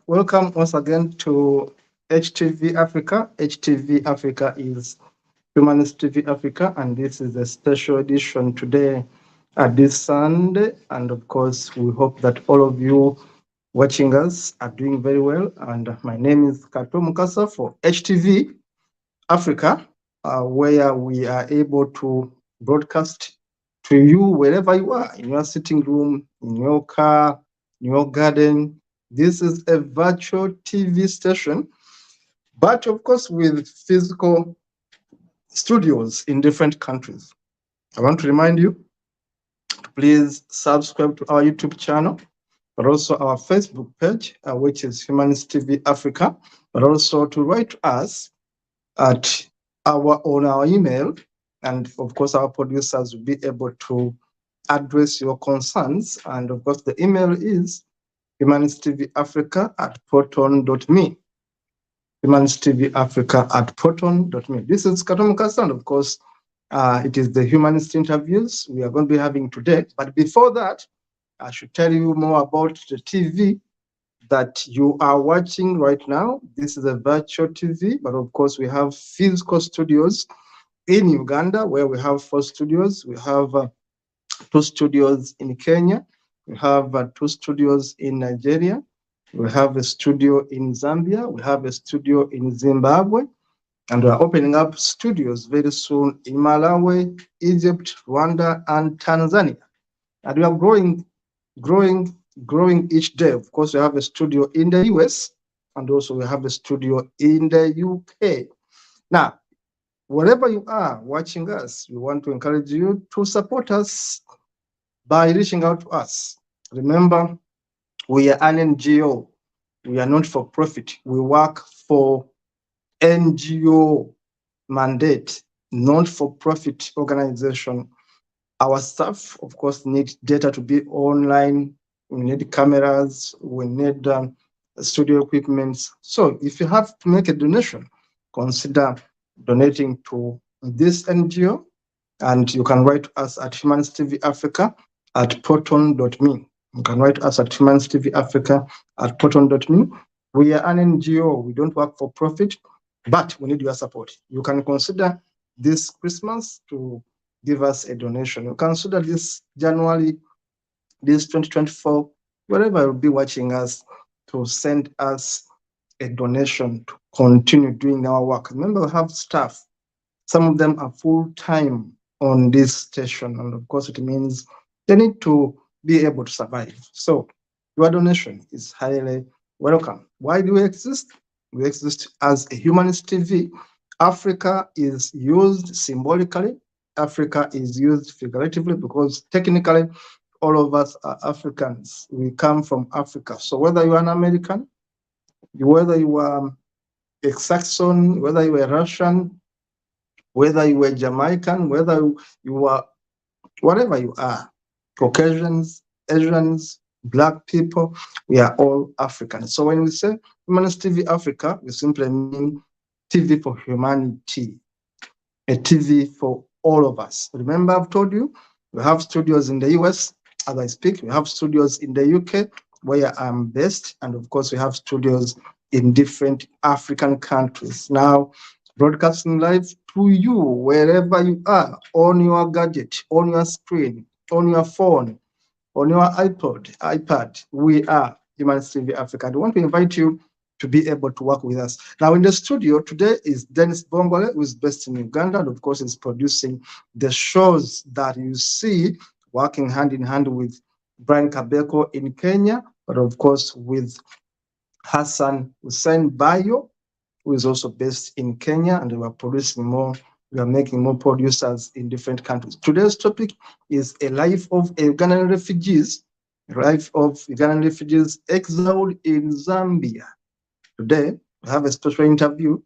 Welcome once again to HTV Africa. HTV Africa is Humanist TV Africa, and this is a special edition today at this Sunday. And of course, we hope that all of you watching us are doing very well. And my name is Kato Mukasa for HTV Africa, where we are able to broadcast to you wherever you are, in your sitting room, in your car, in your garden. This is a virtual TV station, but of course with physical studios in different countries. I want to remind you to please subscribe to our YouTube channel, but also our Facebook page, which is Humanist TV Africa, but also to write to us at on our email, and of course our producers will be able to address your concerns. And of course the email is humanisttvafrica@proton.me. humanisttvafrica@proton.me. This is Kato Mukasa, and of course it is the humanist interviews we are going to be having today. But before that, I should tell you more about the TV that you are watching right now. This is a virtual TV, but of course we have physical studios in Uganda, where we have 4 studios. We have 2 studios in Kenya. We have 2 studios in Nigeria. We have a studio in Zambia. We have a studio in Zimbabwe. And we are opening up studios very soon in Malawi, Egypt, Rwanda, and Tanzania. And we are growing each day. Of course, we have a studio in the US, and also we have a studio in the UK. Now, wherever you are watching us, we want to encourage you to support us by reaching out to us. Remember, we are an NGO. We are not for profit. We work for NGO mandate, not for profit organization. Our staff, of course, need data to be online. We need cameras. We need studio equipment. So if you have to make a donation, consider donating to this NGO, and you can write to us at humanisttvafrica@proton.me. You can write to us at humanisttvafrica@proton.me. We are an NGO. We don't work for profit, but we need your support. You can consider this Christmas to give us a donation. You consider this January, this 2024, wherever you'll be watching us, to send us a donation to continue doing our work. Remember, we have staff. Some of them are full-time on this station, and of course it means they need to be able to survive. So your donation is highly welcome. Why do we exist? We exist as a humanist TV. Africa is used symbolically. Africa is used figuratively, because technically all of us are Africans. We come from Africa. So whether you're an American, whether you are a Saxon, whether you are Russian, whether you are Jamaican, whether you are, whatever you are, Caucasians, Asians, Black people, we are all Africans. So when we say Humanist TV Africa, we simply mean TV for humanity, a TV for all of us. Remember, I've told you, we have studios in the US as I speak. We have studios in the UK, where I'm based. And of course, we have studios in different African countries. Now, broadcasting live to you, wherever you are, on your gadget, on your screen, on your phone, on your iPad. We are Humanist TV Africa. I want to invite you to be able to work with us. Now in the studio today is Dennis Bongole, who is based in Uganda, and of course is producing the shows that you see, working hand in hand with Brian Kabeko in Kenya, but of course with Hassan Hussein Bayo, who is also based in Kenya, and we are producing more. We are making more producers in different countries. Today's topic is a life of Ugandan refugees, exiled in Zambia. Today, we have a special interview,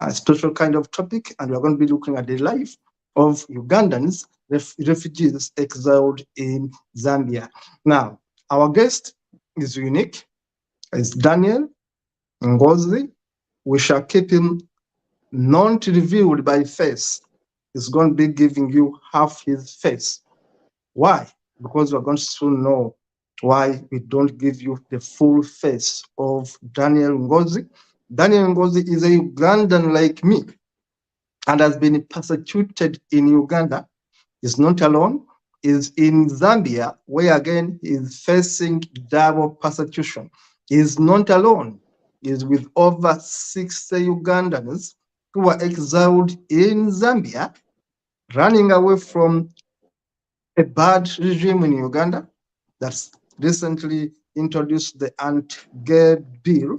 a special kind of topic, and we're going to be looking at the life of Ugandans refugees exiled in Zambia. Now, our guest is unique. It's Daniel Ngozi. We shall keep him not revealed by face. He's going to be giving you half his face. Why? Because we're going to soon know why we don't give you the full face of Daniel Ngozi. Daniel Ngozi is a Ugandan like me and has been persecuted in Uganda. He's not alone. He's in Zambia, where again he's facing double persecution. He's not alone. He's with over 60 Ugandans who were exiled in Zambia, running away from a bad regime in Uganda that's recently introduced the anti-gay bill,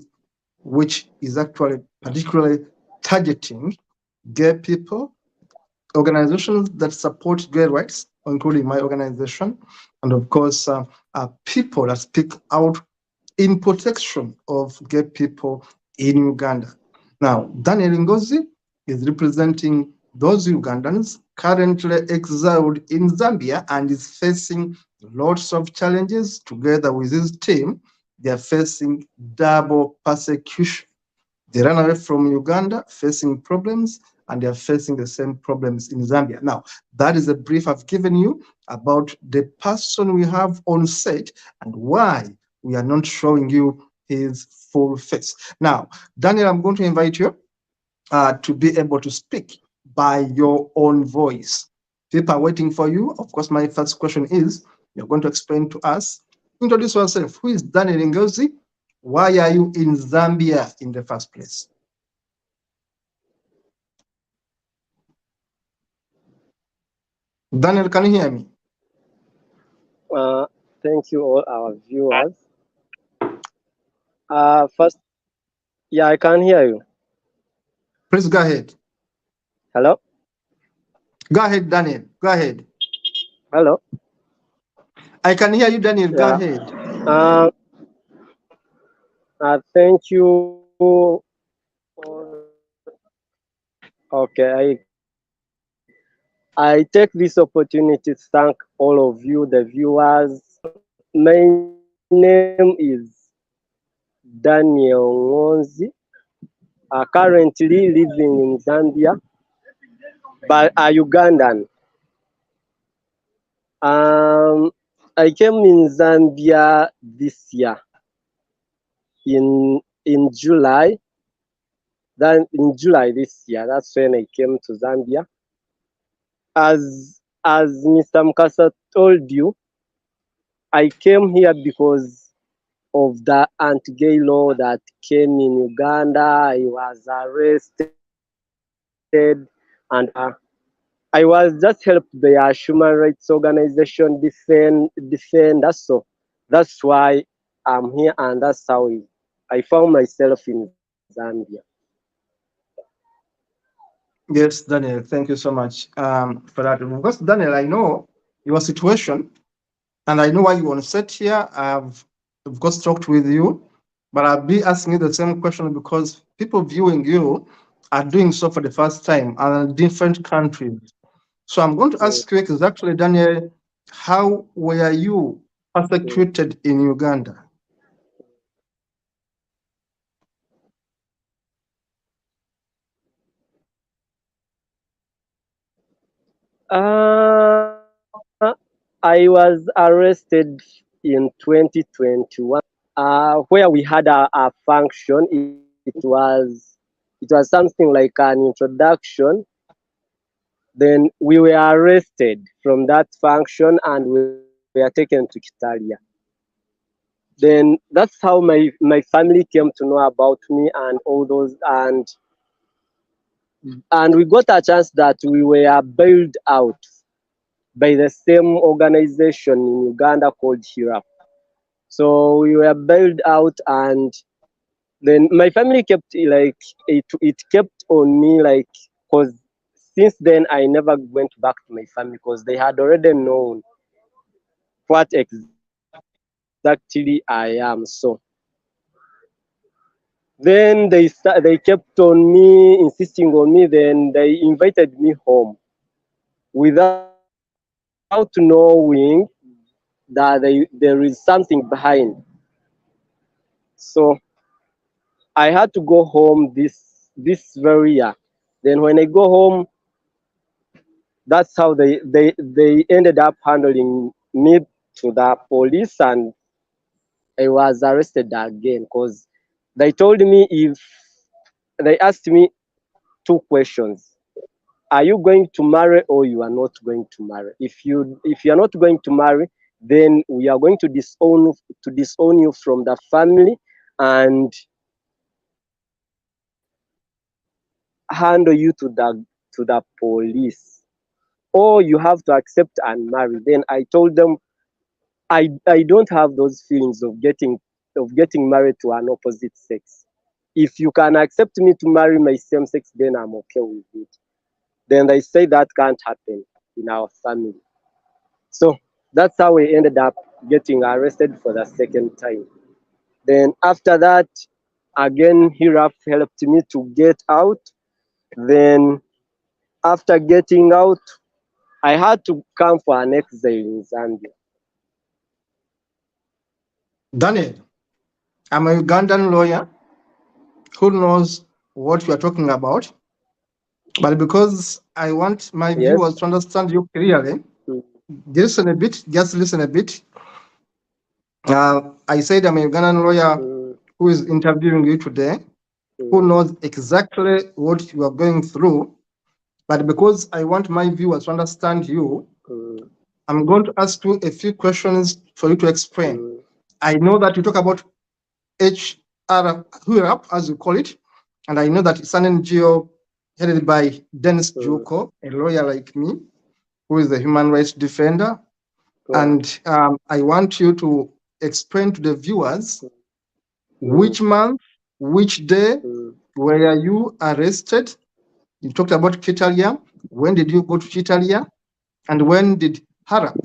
which is actually particularly targeting gay people, organizations that support gay rights, including my organization, and of course, people that speak out in protection of gay people in Uganda. Now, Daniel Ngozi is representing those Ugandans currently exiled in Zambia and is facing lots of challenges. Together with his team, they are facing double persecution. They ran away from Uganda facing problems, and they are facing the same problems in Zambia. Now, that is a brief I've given you about the person we have on set and why we are not showing you his full face. Now, Daniel, I'm going to invite you to be able to speak by your own voice. People are waiting for you. Of course, my first question is, you're going to explain to us, introduce yourself. Who is Daniel Ngozi? Why are you in Zambia in the first place? Daniel, can you hear me? Thank you, all our viewers. First, yeah, I can hear you. Please go ahead. Hello? Go ahead, Daniel. Go ahead. Hello? I can hear you, Daniel. Go Yeah. ahead. Thank you. Okay, I take this opportunity to thank all of you, the viewers. My name is Daniel Ngonzi. Currently living in Zambia, but a Ugandan. I came in Zambia this year in July. Then in July this year, that's when I came to Zambia. As Mr. Mukasa told you, I came here because of the anti-gay law that came in Uganda. I was arrested and I was just helped by a human rights organization defend us. So that's why I'm here, and that's how I found myself in Zambia. Yes, Daniel, thank you so much for that. Because, Daniel, I know your situation, and I know why you want to sit here. I've, of course, talked with you, but I'll be asking you the same question because people viewing you are doing so for the first time and in different countries. So I'm going to ask you exactly, Daniel, how were you persecuted in Uganda? I was arrested in 2021, where we had a function. It was something like an introduction Then we were arrested from that function and we were taken to Kitalia. Then that's how my family came to know about me and all those, and we got a chance that we were bailed out by the same organization in Uganda called HIRAP. So we were bailed out, and then my family kept like it kept on me, like, because since then I never went back to my family because they had already known what exactly I am. So then they kept on me insisting on me. Then they invited me home without knowing that there is something behind. So I had to go home this very year. Then when I go home, that's how they ended up handling me to the police, and I was arrested again because they told me, if they asked me two questions: are you going to marry or you are not going to marry? If you are not going to marry, then we are going to disown you from the family and handle you to the police, or you have to accept and marry. Then I told them I don't have those feelings of getting married to an opposite sex. If you can accept me to marry my same sex, then I'm okay with it. Then they say that can't happen in our family. So that's how we ended up getting arrested for the second time. Then after that, again, Hiraf helped me to get out. Then after getting out, I had to come for an exile in Zambia. Daniel, I'm a Ugandan lawyer who knows what you are talking about. But because I want my Yes. viewers to understand you clearly, Mm, listen a bit, just listen a bit. I said I'm a Ugandan lawyer mm, who is interviewing you today, who mm, knows exactly what you are going through. But because I want my viewers to understand you, mm, I'm going to ask you a few questions for you to explain. mm, I know that you talk about HR, as you call it, and I know that it's an NGO headed by Dennis mm. Juko, a lawyer like me, who is a human rights defender. Yeah. And I want you to explain to the viewers Mm, which month, which day mm. were you arrested. You talked about Kitalia. When did you go to Kitalia? And when did Harap,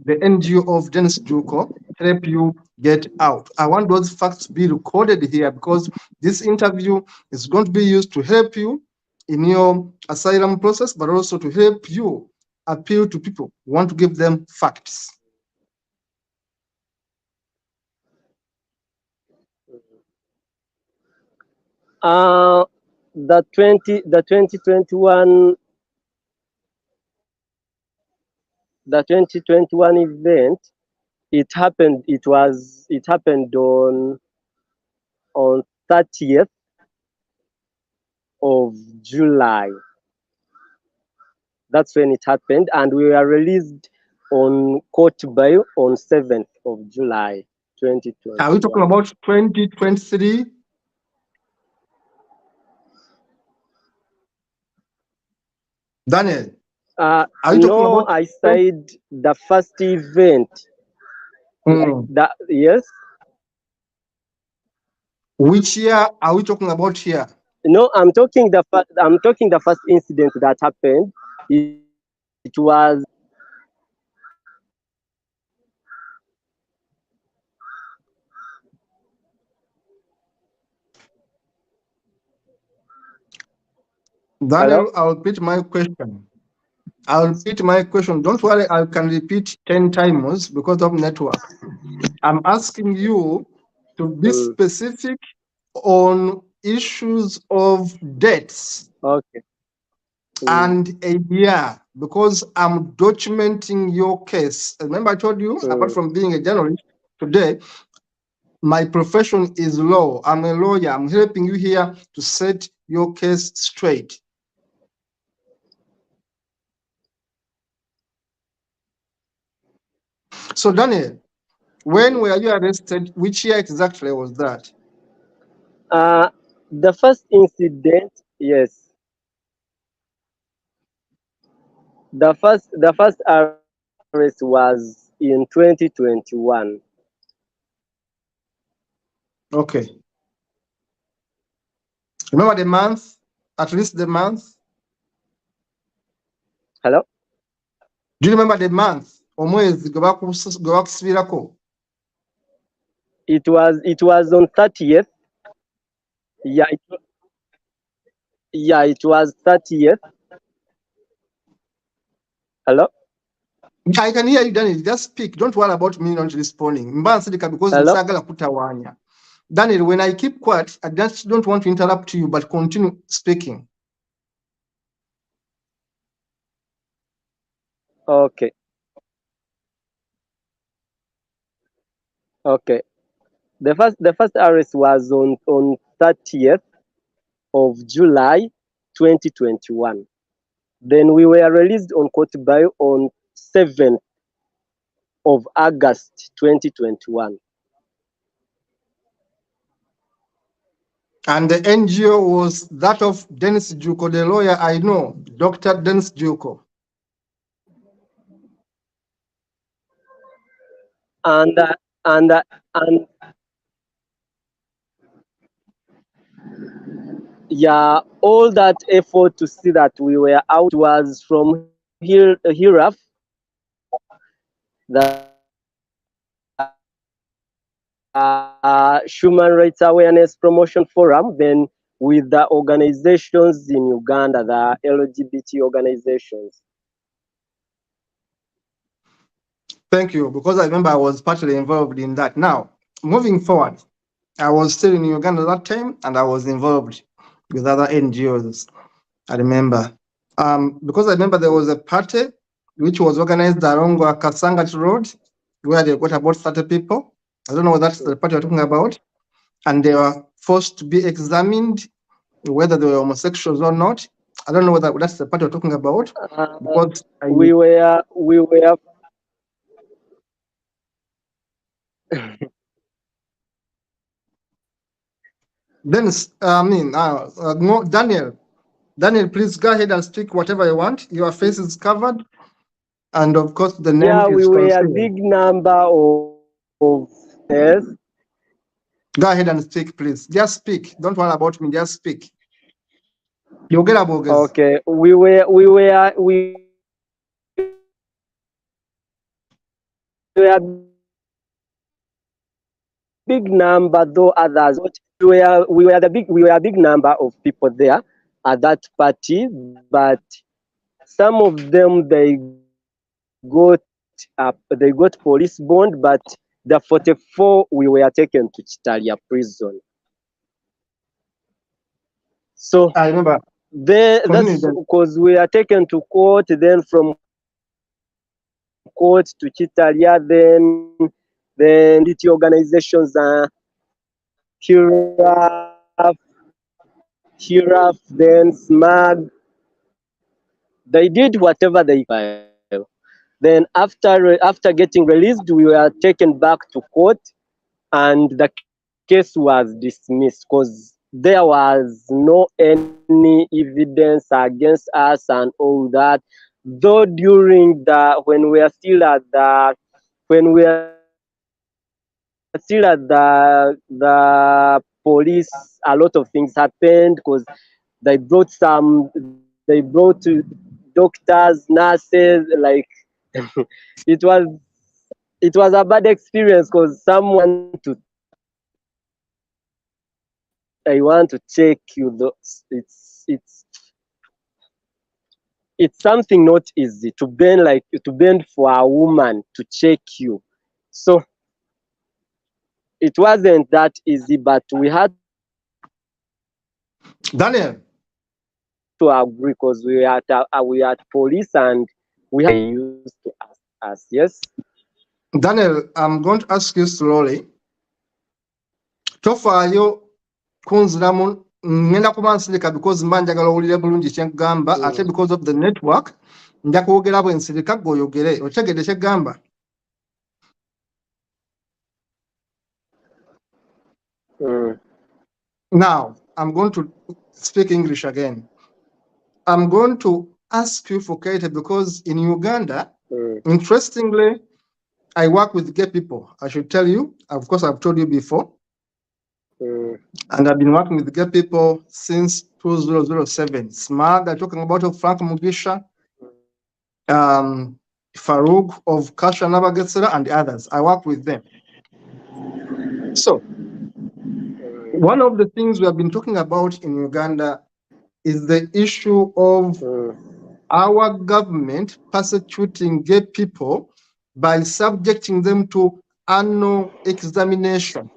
the NGO of Dennis Juko, help you get out? I want those facts to be recorded here because this interview is going to be used to help you in your asylum process, but also to help you appeal to people who want to give them facts. Uh, the 2021 event, it happened on 30th of July. That's when it happened, and we were released on court bail on 7th of July Are we talking 2021. about 2023? Daniel, are we talking No, about I said the first event, like Mm. that. Yes. Which year are we talking about here? No, I'm talking the first incident that happened. It was Daniel, hello. I'll repeat my question. I'll repeat my question. Don't worry, I can repeat 10 times because of network. I'm asking you to be Mm, specific on issues of dates okay. Mm, and a year because I'm documenting your case. Remember, I told you, apart mm. from being a journalist, today my profession is law. I'm a lawyer. I'm helping you here to set your case straight. So Daniel, when were you arrested? Which year exactly was that? The first incident, yes. The first arrest was in 2021. Okay. Remember the month? At least the month? Hello? Do you remember the month? Omwezi gwe bakusibirako? It was on 30th. Yeah, it was 30th. Hello? I can hear you, Daniel. Just speak. Don't worry about me not responding. Mbansirika because Hello? nsagala kutawanya. Daniel, when I keep quiet, I just don't want to interrupt you, but continue speaking. Okay. Okay. The first arrest was on 30th of July 2021. Then we were released on court bail on 7th of August 2021. And the NGO was that of Dennis Juko, the lawyer I know, Dr. Dennis Juko. And yeah, all that effort to see that we were out was from HIRAF, the Human Rights Awareness Promotion Forum, then with the organizations in Uganda, the LGBT organizations. Thank you, because I remember I was partly involved in that. Now, moving forward, I was still in Uganda that time, and I was involved with other NGOs. I remember. Because I remember there was a party which was organized along Kasangat Road, where they got about 30 people. I don't know whether that's the party you're talking about. And they were forced to be examined, whether they were homosexuals or not. I don't know whether that's the party you're talking about. Because we were then Daniel, please go ahead and speak whatever you want. Your face is covered, and of course the name is we were a concealed. big number of yes. Go ahead and speak, please. Just speak. Don't worry about me. Just speak. You get a bogus. Okay, we were a big number, though others. We were a big number of people there at that party, but some of them they got police bond, but the 44 we were taken to Chitalia prison. So I remember. That's because we are taken to court, then from court to Chitalia, then the organizations are HIRAF, then SMAG. They did whatever they could. Then after getting released, we were taken back to court, and the case was dismissed because there was no any evidence against us and all that. Though during when we are still at the police, a lot of things happened because they brought doctors, nurses, like it was a bad experience because I want to check you. It's something not easy to bend for a woman to check you. So it wasn't that easy, but we had Daniel to agree because we are at police and we have used to ask us. Yes. Daniel, I'm going to ask you slowly. Tofaayo kunziramu ngenda kubansirika because mba njagala owulire bulungi kyenkugamba ate because of the network nja kwogera bwe nsirika gwe oyogere otegedde kyeggamba. Now, I'm going to speak English again. I'm going to ask you for Keita because in Uganda, interestingly, I work with gay people. I should tell you, of course, I've told you before. And I've been working with gay people since 2007. SMAG, I'm talking about Frank Mugisha, Farouk of Kasha Nabagetsera, and others. I work with them. So, one of the things we have been talking about in Uganda is the issue of our government persecuting gay people by subjecting them to annual examination,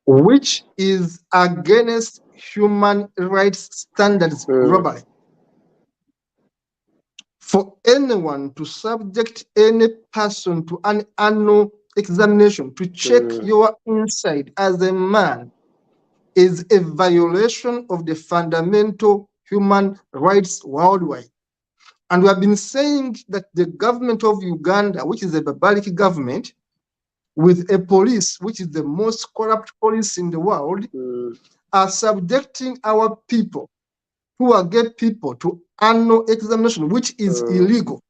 which is against human rights standards globally. For anyone to subject any person to an annual examination to check your inside as a man is a violation of the fundamental human rights worldwide. And we have been saying that the government of Uganda, which is a barbaric government, with a police, which is the most corrupt police in the world, are subjecting our people, who are gay people, to annual examination, which is illegal.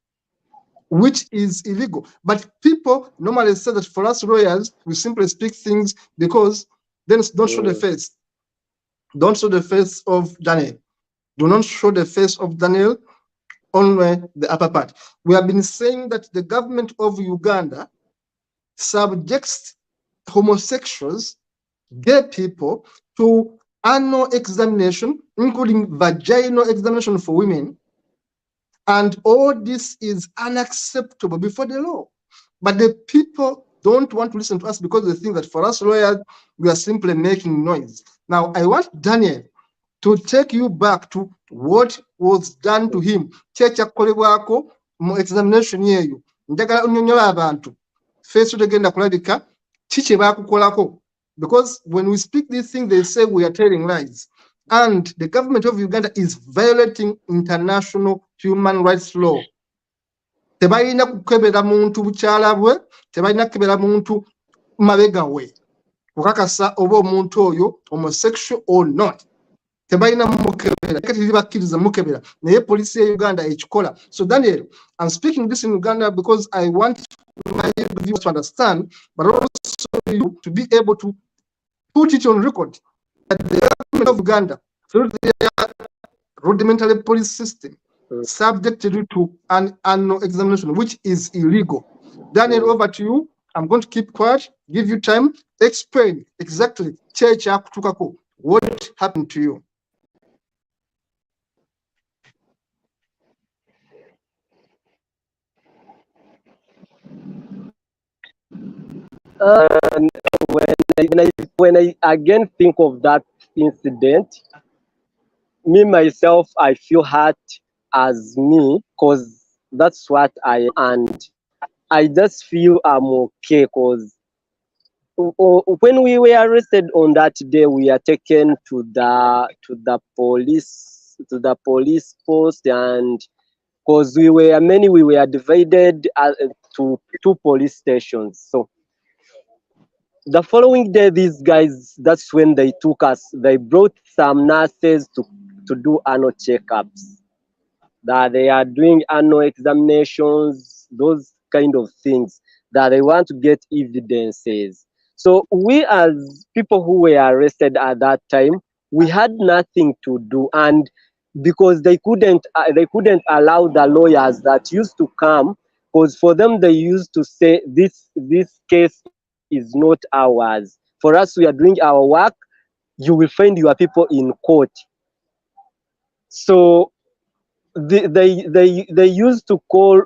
Which is illegal. But people normally say that for us lawyers, we simply speak things because then don't show the face. Don't show the face of Daniel. Do not show the face of Daniel, only the upper part. We have been saying that the government of Uganda subjects homosexuals, gay people, to annual examination, including vaginal examination for women. And all this is unacceptable before the law. But the people don't want to listen to us because they think that for us lawyers, we are simply making noise. Now, I want Daniel to take you back to what was done to him. Kyekyakolebwako mu examination yeeyo. Njagala onnyonnyola abantu. Feeso tegenda kulabika ki kye baakukolako. Because when we speak these things, they say we are telling lies. And the government of Uganda is violating international human rights law. Tebalina kukebera muntu bukyala bwe, tebalina kukebera muntu mabega we. Kukakasa oba omuntu oyo homosexual or not. Tebalina mukebera, kati libakkiriza mukebera. Naye police ya Uganda ekikola. So Daniel, I'm speaking this in Uganda because I want my viewers to understand, but also you to be able to put it on record that the government of Uganda, through their rudimentary police system, subjected you to an annual examination, which is illegal. Daniel, over to you. I'm going to keep quiet, give you time, explain exactly what happened to you. When I again think of that incident, me myself, I feel hurt as me, because that's what I am, and I just feel I'm okay, because when we were arrested on that day, we are taken to the police post, and because we were divided to 2 police stations. So the following day, these guys, that's when they took us. They brought some nurses to do annual checkups. That they are doing annual examinations, those kind of things, that they want to get evidences. So we, as people who were arrested at that time, we had nothing to do, and because they couldn't allow the lawyers that used to come, because for them they used to say this case is not ours. For us, we are doing our work. You will find your people in court. So they used to call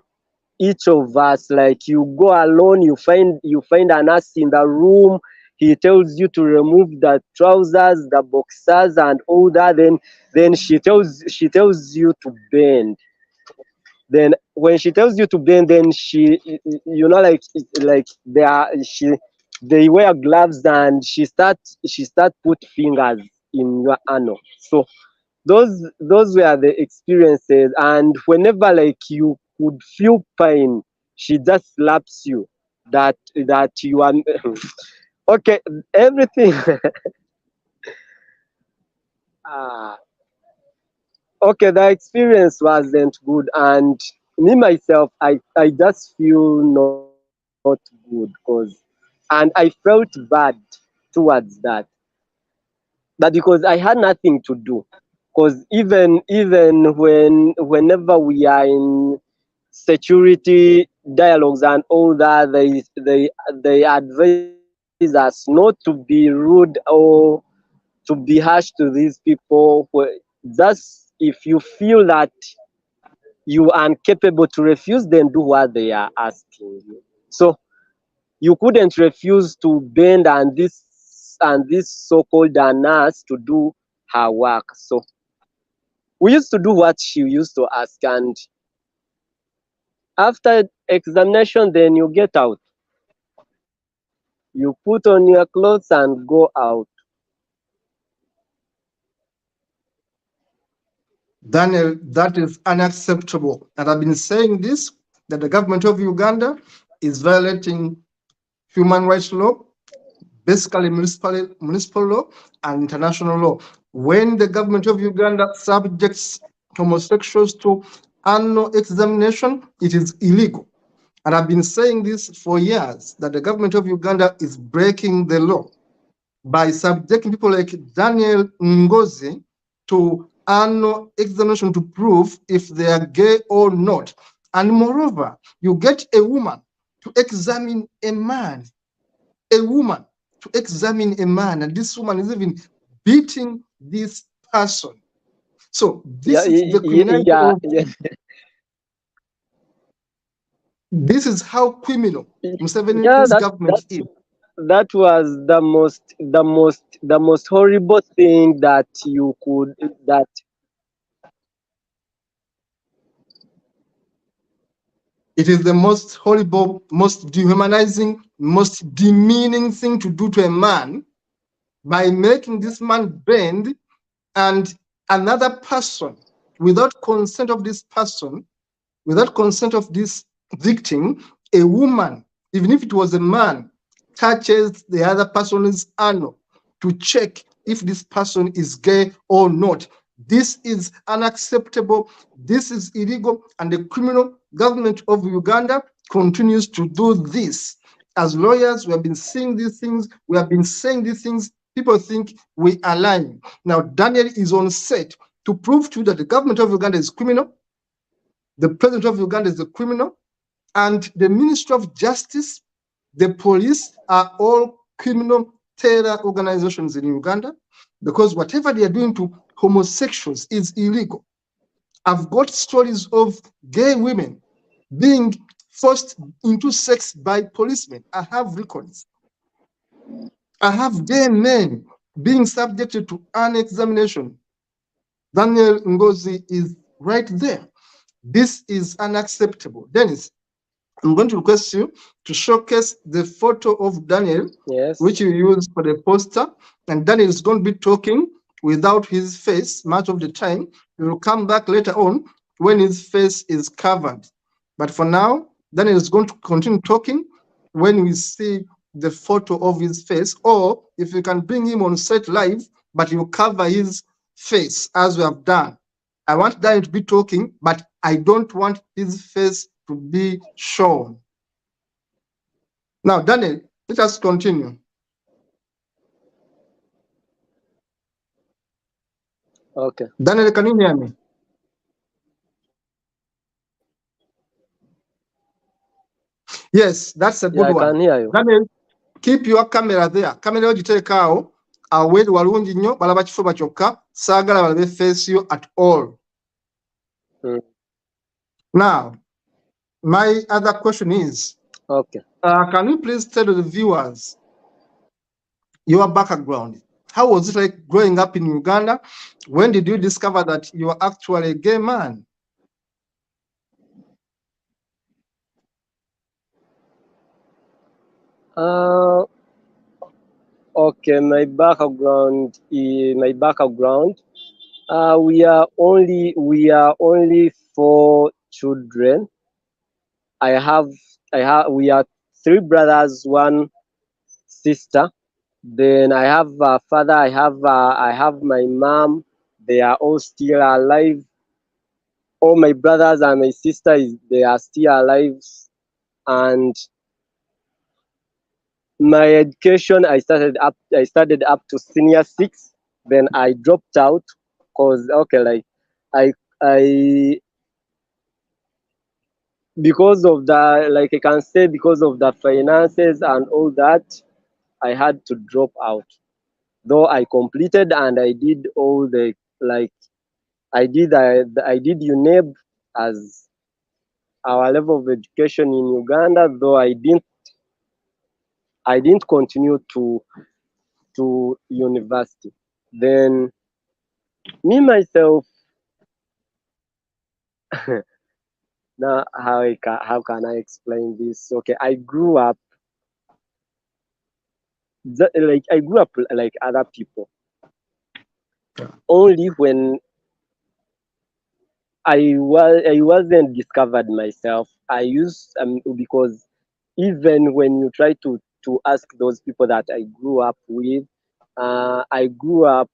each of us, like, you go alone, you find a nurse in the room, he tells you to remove the trousers, the boxers, and all that. Then she tells you to bend. Then when she tells you to bend, then she, they wear gloves, and she start put fingers in your anal. So those were the experiences. And whenever, like, you could feel pain, she just slaps you that you are Okay, everything. Ah, okay, the experience wasn't good, and me myself, I just feel not good, and I felt bad towards that, but because I had nothing to do, because even whenever we are in security dialogues and all that, they advise us not to be rude or to be harsh to these people. Just if you feel that you are incapable to refuse them, do what they are asking you. So you couldn't refuse to bend and this so-called nurse to do her work. So we used to do what she used to ask, and after examination, then you get out. You put on your clothes and go out. Daniel, that is unacceptable. And I've been saying this, that the government of Uganda is violating human rights law, basically municipal law and international law. When the government of Uganda subjects homosexuals to annual examination, it is illegal. And I've been saying this for years, that the government of Uganda is breaking the law by subjecting people like Daniel Ngozi to annual examination to prove if they are gay or not. And moreover, you get a woman to examine a man, a woman to examine a man, and this woman is even beating this person. So Yeah, this is the criminality yeah, of, this is how criminal yeah. Museveni's That government that is. that was the most horrible thing that you could that It is the most horrible, most dehumanizing, most demeaning thing to do to a man, by making this man bend, and another person, without consent of this person, without consent of this victim, a woman, even if it was a man, touches the other person's anal to check if this person is gay or not. This is unacceptable. This is illegal, and the criminal government of Uganda continues to do this. As lawyers, we have been seeing these things, we have been saying these things. People think we are lying. Now, Daniel is on set to prove to you that the government of Uganda is criminal, the president of Uganda is a criminal, and the Ministry of Justice, the police are all criminal terror organizations in Uganda, because whatever they are doing to homosexuals is illegal. I've got stories of gay women being forced into sex by policemen. I have records. I have gay men being subjected to an examination. Daniel Ngozi is right there. This is unacceptable. Dennis, I'm going to request you to showcase the photo of Daniel, yes. which you use for the poster. And Daniel is going to be talking without his face much of the time. He will come back later on when his face is covered. But for now, Daniel is going to continue talking when we see the photo of his face, or if you can bring him on set live, but you cover his face as we have done. I want Daniel to be talking, but I don't want his face to be shown. Now, Daniel, let us continue. Okay. Daniel, can you hear me? Yes, that's a Yeah, good I can one. hear you. Daniel, keep your camera there. Camera ogiteekaawo aweri walungi nnyo, balaba kifuba kyokka, saagala balabe face you at all. Mm. Now, my other question is, Okay. can you please tell the viewers your background? How was it like growing up in Uganda? When did you discover that you are actually a gay man? Uh, okay. My background. We are only 4 children. I have. We are 3 brothers, 1 sister. Then I have a father. I have my mom. They are all still alive. All my brothers and my sisters, they are still alive. And my education, I started up to senior six. Then I dropped out because okay, like I I because of the, like I can say, because of the finances and all that, I had to drop out. Though I completed and I did all the, like I did UNEB as our level of education in Uganda. Though I didn't continue to university. Then me myself, now how can I explain this? Okay, like I grew up like other people. Only when I wasn't discovered myself. I used because even when you try to ask those people that I grew up with, I grew up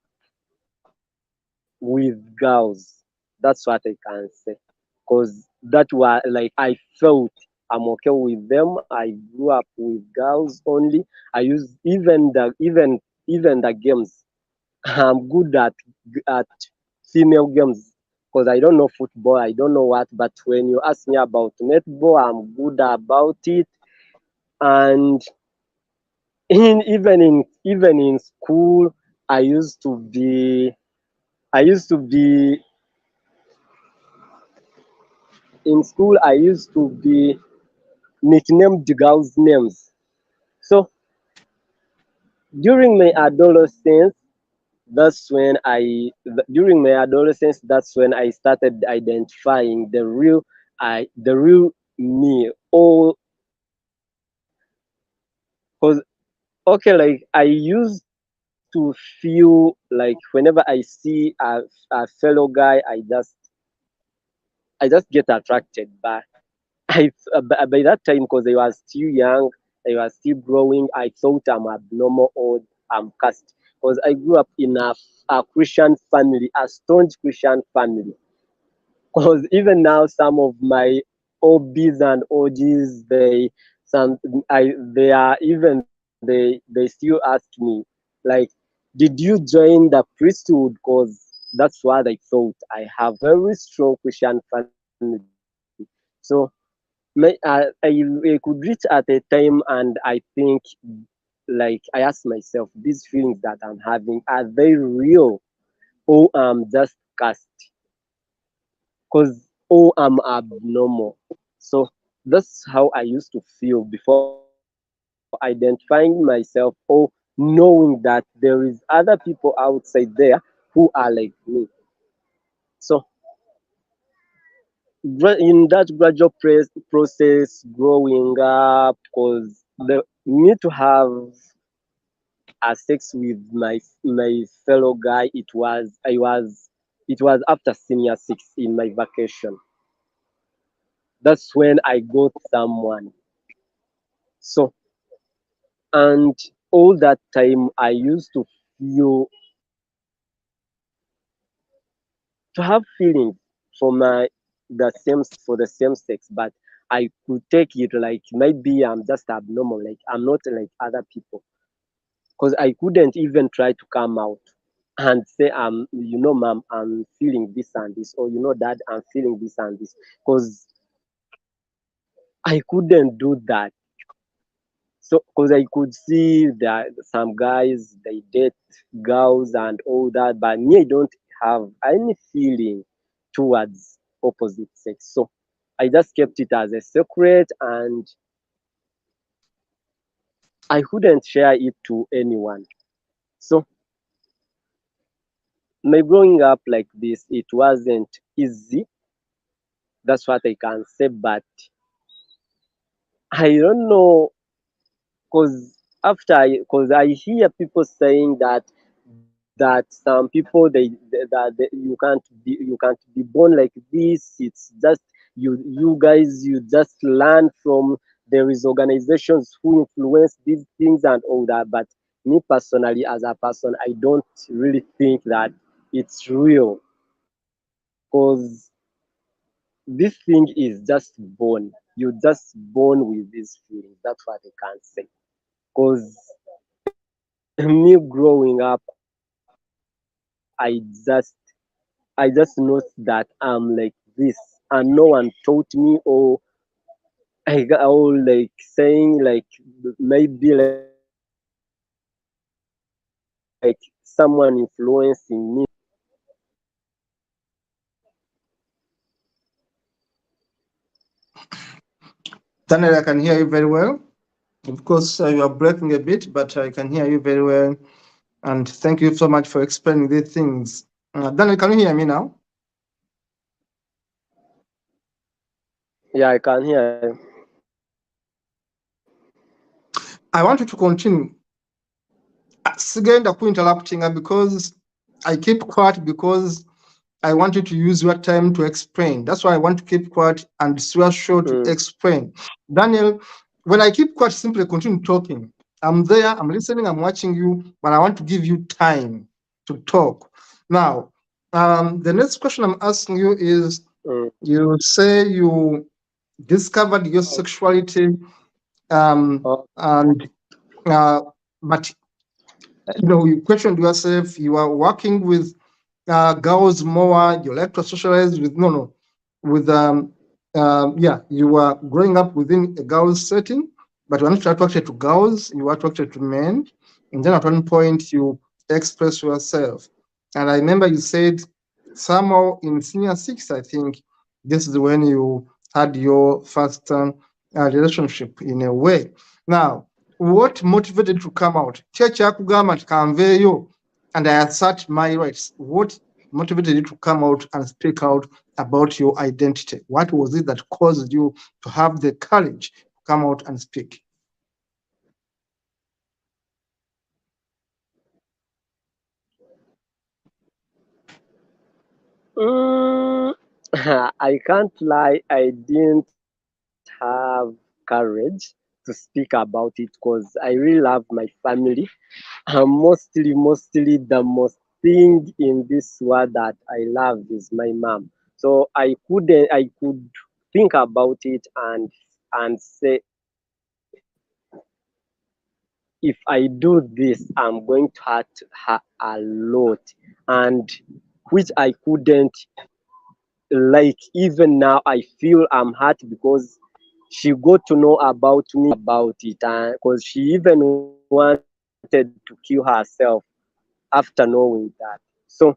with girls. That's what I can say. Because that was like I felt I'm okay with them. I grew up with girls only. I use even the games. I'm good at female games because I don't know football, I don't know what, but when you ask me about netball, I'm good about it. And even in school, I used to be I used to be in school. I used to be nicknamed the girls' names. So during my adolescence, during my adolescence, that's when I started identifying the real me. All because okay, like I used to feel like whenever I see a fellow guy, I just get attracted. But by that time, because I was still young, I was still growing, I thought I'm abnormal or I'm cursed. Because I grew up in a Christian family, a staunch Christian family. Because even now, some of my OBs and OGs, they are even they still ask me like, did you join the priesthood? Because that's what I thought. I have very strong Christian family. So I could reach at a time and I think, like I ask myself, these feelings that I'm having, are they real or just cast? Because I'm abnormal. So that's how I used to feel before identifying myself or knowing that there is other people outside there who are like me. So in that gradual process growing up, because the me to have a sex with my fellow guy, it was after senior six in my vacation. That's when I got someone. So, and all that time I used to feel, to have feelings for the same sex, but I could take it like maybe I'm just abnormal, like I'm not like other people, because I couldn't even try to come out and say, mom, I'm feeling this and this, or dad, I'm feeling this and this, because I couldn't do that. So, because I could see that some guys, they date girls and all that, but me, I don't have any feeling towards opposite sex. So I just kept it as a secret, and I couldn't share it to anyone. So my growing up like this, it wasn't easy. That's what I can say, but I don't know, because because I hear people saying that some people you can't be born like this. It's just you guys, you just learn from, there is organizations who influence these things and all that. But me personally as a person, I don't really think that it's real because this thing is just born. You just born with these feelings. That's what I can say. Because me growing up, I just know that I'm like this, and no one taught me, or or like saying like maybe like someone influencing me. Daniel, I can hear you very well. Of course, you are breaking a bit, but I can hear you very well. And thank you so much for explaining these things. Daniel, can you hear me now? Yeah, I can hear you. I want you to continue. Sigenda interrupting because I keep quiet because I want you to use your time to explain. That's why I want to keep quiet and swear sure to explain. Daniel, when I keep quiet, simply continue talking. I'm there, I'm listening, I'm watching you, but I want to give you time to talk. Now, the next question I'm asking you is, you say you discovered your sexuality, and but you questioned yourself. You are working with girls more. You like to socialize with with yeah. You were growing up within a girls setting, but you are not attracted to girls. You are attracted to men, and then at one point you express yourself. And I remember you said somehow in senior six, I think this is when you had your first relationship in a way. Now, what motivated to come out? Church yakugamba nti kanveeyo and I assert my rights. What motivated you to come out and speak out about your identity? What was it that caused you to have the courage to come out and speak? Mm, I can't lie, I didn't have courage to speak about it because I really love my family. Mostly, the most thing in this world that I love is my mom. So I could think about it and say, if I do this, I'm going to hurt her a lot, and which I couldn't. Like even now I feel I'm hurt because she got to know about me about it, because she even wanted to kill herself after knowing that. So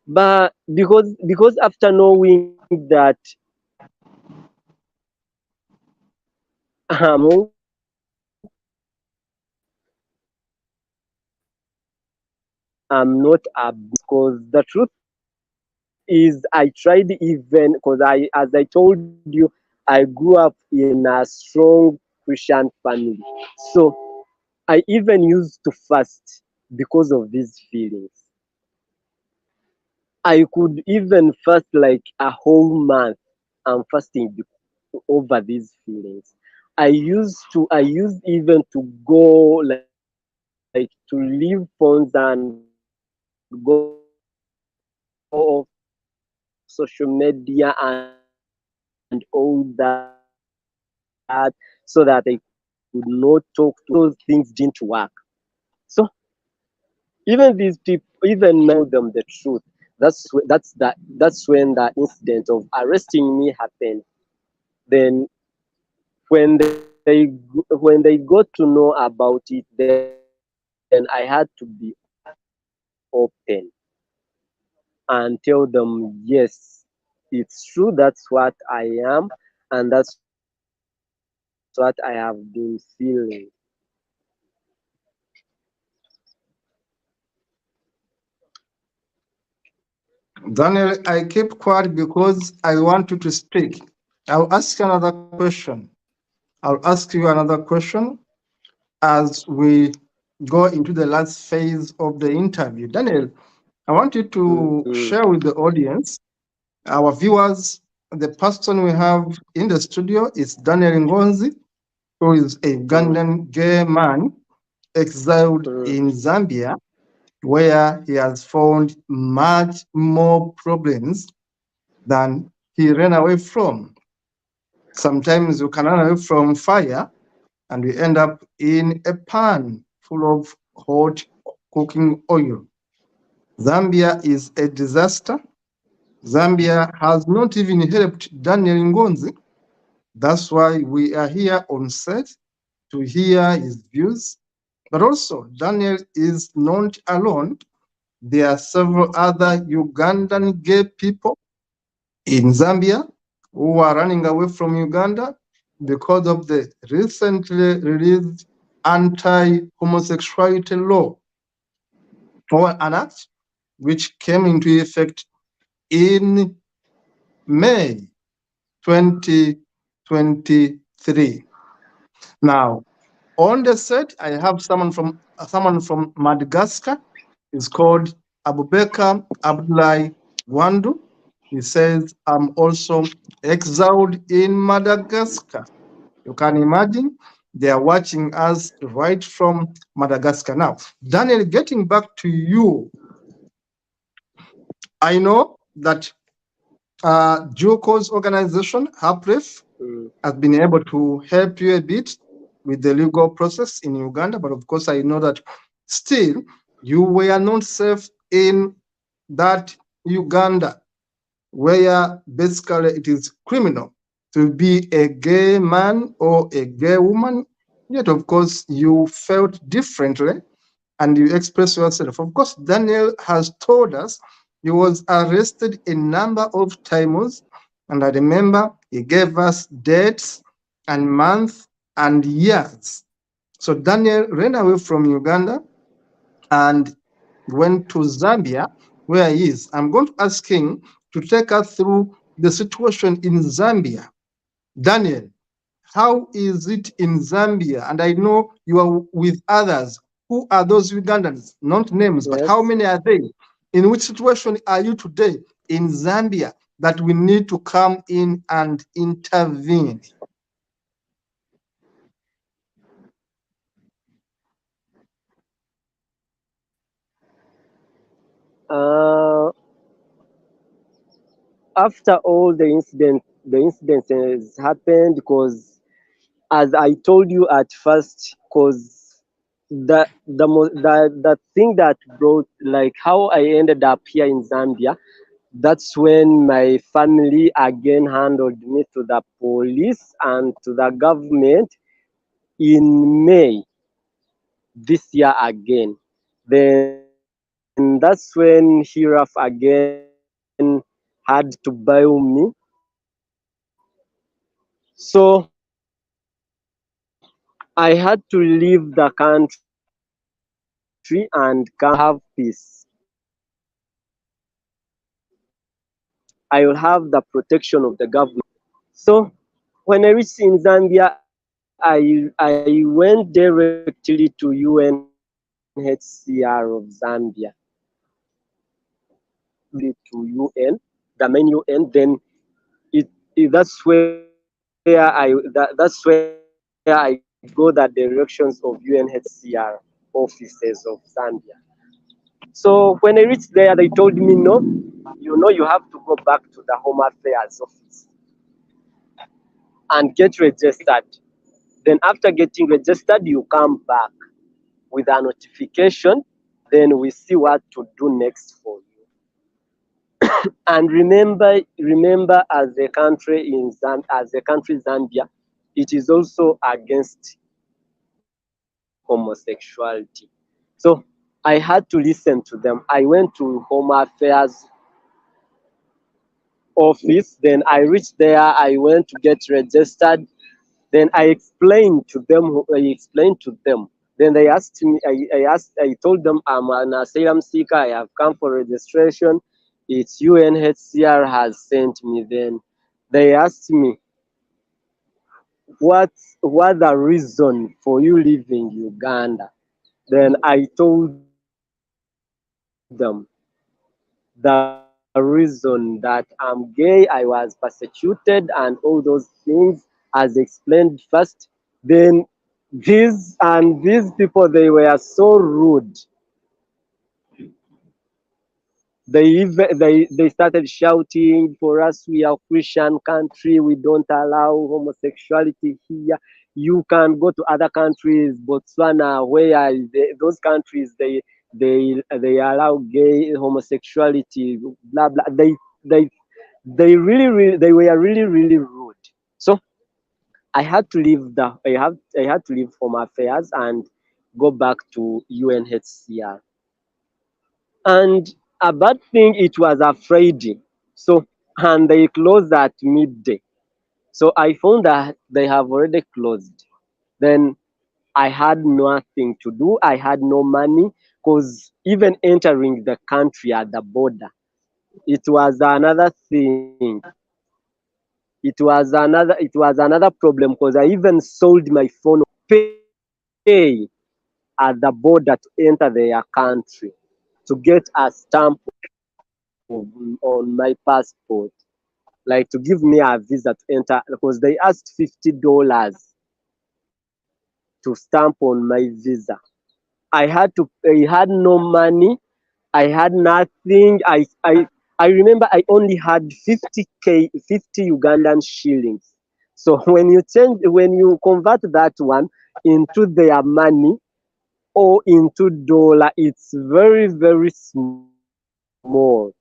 but because after knowing that I'm I'm not a, because the truth is I tried, even because I as I told you, I grew up in a strong Christian family. So I even used to fast because of these feelings. I could even fast like a whole month. I'm fasting over these feelings. I used even to go like to leave phones and go off social media and all that, so that I could not talk to those things didn't work. So even these people, even now when I tell them the truth, that's that's when the incident of arresting me happened. Then when when they got to know about it, then I had to be open and tell them, yes, it's true, that's what I am, and that's what I have been feeling. Daniel, I keep quiet because I want you to speak. I'll ask you another question. I'll ask you another question as we go into the last phase of the interview. Daniel, I want you to share with the audience, our viewers, the person we have in the studio is Daniel Ngonzi, who is a Ugandan gay man exiled in Zambia, where he has found much more problems than he ran away from. Sometimes you can run away from fire and we end up in a pan full of hot cooking oil. Zambia is a disaster. Zambia has not even helped Daniel Ngonzi. That's why we are here on set to hear his views. But also, Daniel is not alone. There are several other Ugandan gay people in Zambia who are running away from Uganda because of the recently released anti-homosexuality law, or an act which came into effect in May 2023. Now, on the set, I have someone from Madagascar. It's called Abubakar Abdullahi Gwandu. He says, I'm also exiled in Madagascar. You can imagine they are watching us right from Madagascar. Now, Daniel, getting back to you, I know that Juko's organization, HAPREF, has been able to help you a bit with the legal process in Uganda, but of course, I know that still you were not safe in that Uganda, where basically it is criminal to be a gay man or a gay woman. Yet, of course, you felt differently and you express yourself. Of course, Daniel has told us he was arrested a number of times, and I remember he gave us dates and months and years. So Daniel ran away from Uganda and went to Zambia, where he is. I'm going to ask him to take us through the situation in Zambia. Daniel, how is it in Zambia? And I know you are with others. Who are those Ugandans? Not names, but how Yes. many are they? In which situation are you today in Zambia that we need to come in and intervene? Uh, After all the incidents has happened, because as I told you at first, because the thing that brought, like, how I ended up here in Zambia, that's when my family again handled me to the police and to the government in May this year again. Then that's when Hiraf again had to bail me. So I had to leave the country and come here to have peace. I will have the protection of the government. So when I reached in Zambia, I went directly to UNHCR of Zambia. To UN, the main UN. Then that's where I got the directions of UNHCR offices of Zambia. So when I reached there, they told me, no, you have to go back to the Home Affairs office and get registered. Then after getting registered, you come back with a notification. Then we see what to do next for you. And remember, as a country Zambia, it is also against homosexuality. So I had to listen to them. I went to Home Affairs office. Then I reached there. I went to get registered. Then I explained to them. Then they asked me. I told them I'm an asylum seeker. I have come for registration. It's UNHCR has sent me. Then they asked me what the reason for you leaving Uganda. Then I told them the reason that I'm gay, I was persecuted, and all those things as explained first. Then these people, they were so rude. They started shouting, for us, we are Christian country, we don't allow homosexuality here. You can go to other countries, Botswana, where those countries, they allow gay homosexuality, blah blah. They they were really rude. So I had to leave I had to leave Home Affairs and go back to UNHCR. And a bad thing, it was a Friday. So, and they closed at midday. So I found that they have already closed. Then I had nothing to do. I had no money, because even entering the country at the border, it was another thing. It was another problem, because I even sold my phone, pay at the border to enter their country, to get a stamp on my passport, like to give me a visa to enter, because they asked $50 to stamp on my visa. I had no money, I had nothing. I remember I only had 50 Ugandan shillings. So when you convert that one into their money or into dollar, it's very small.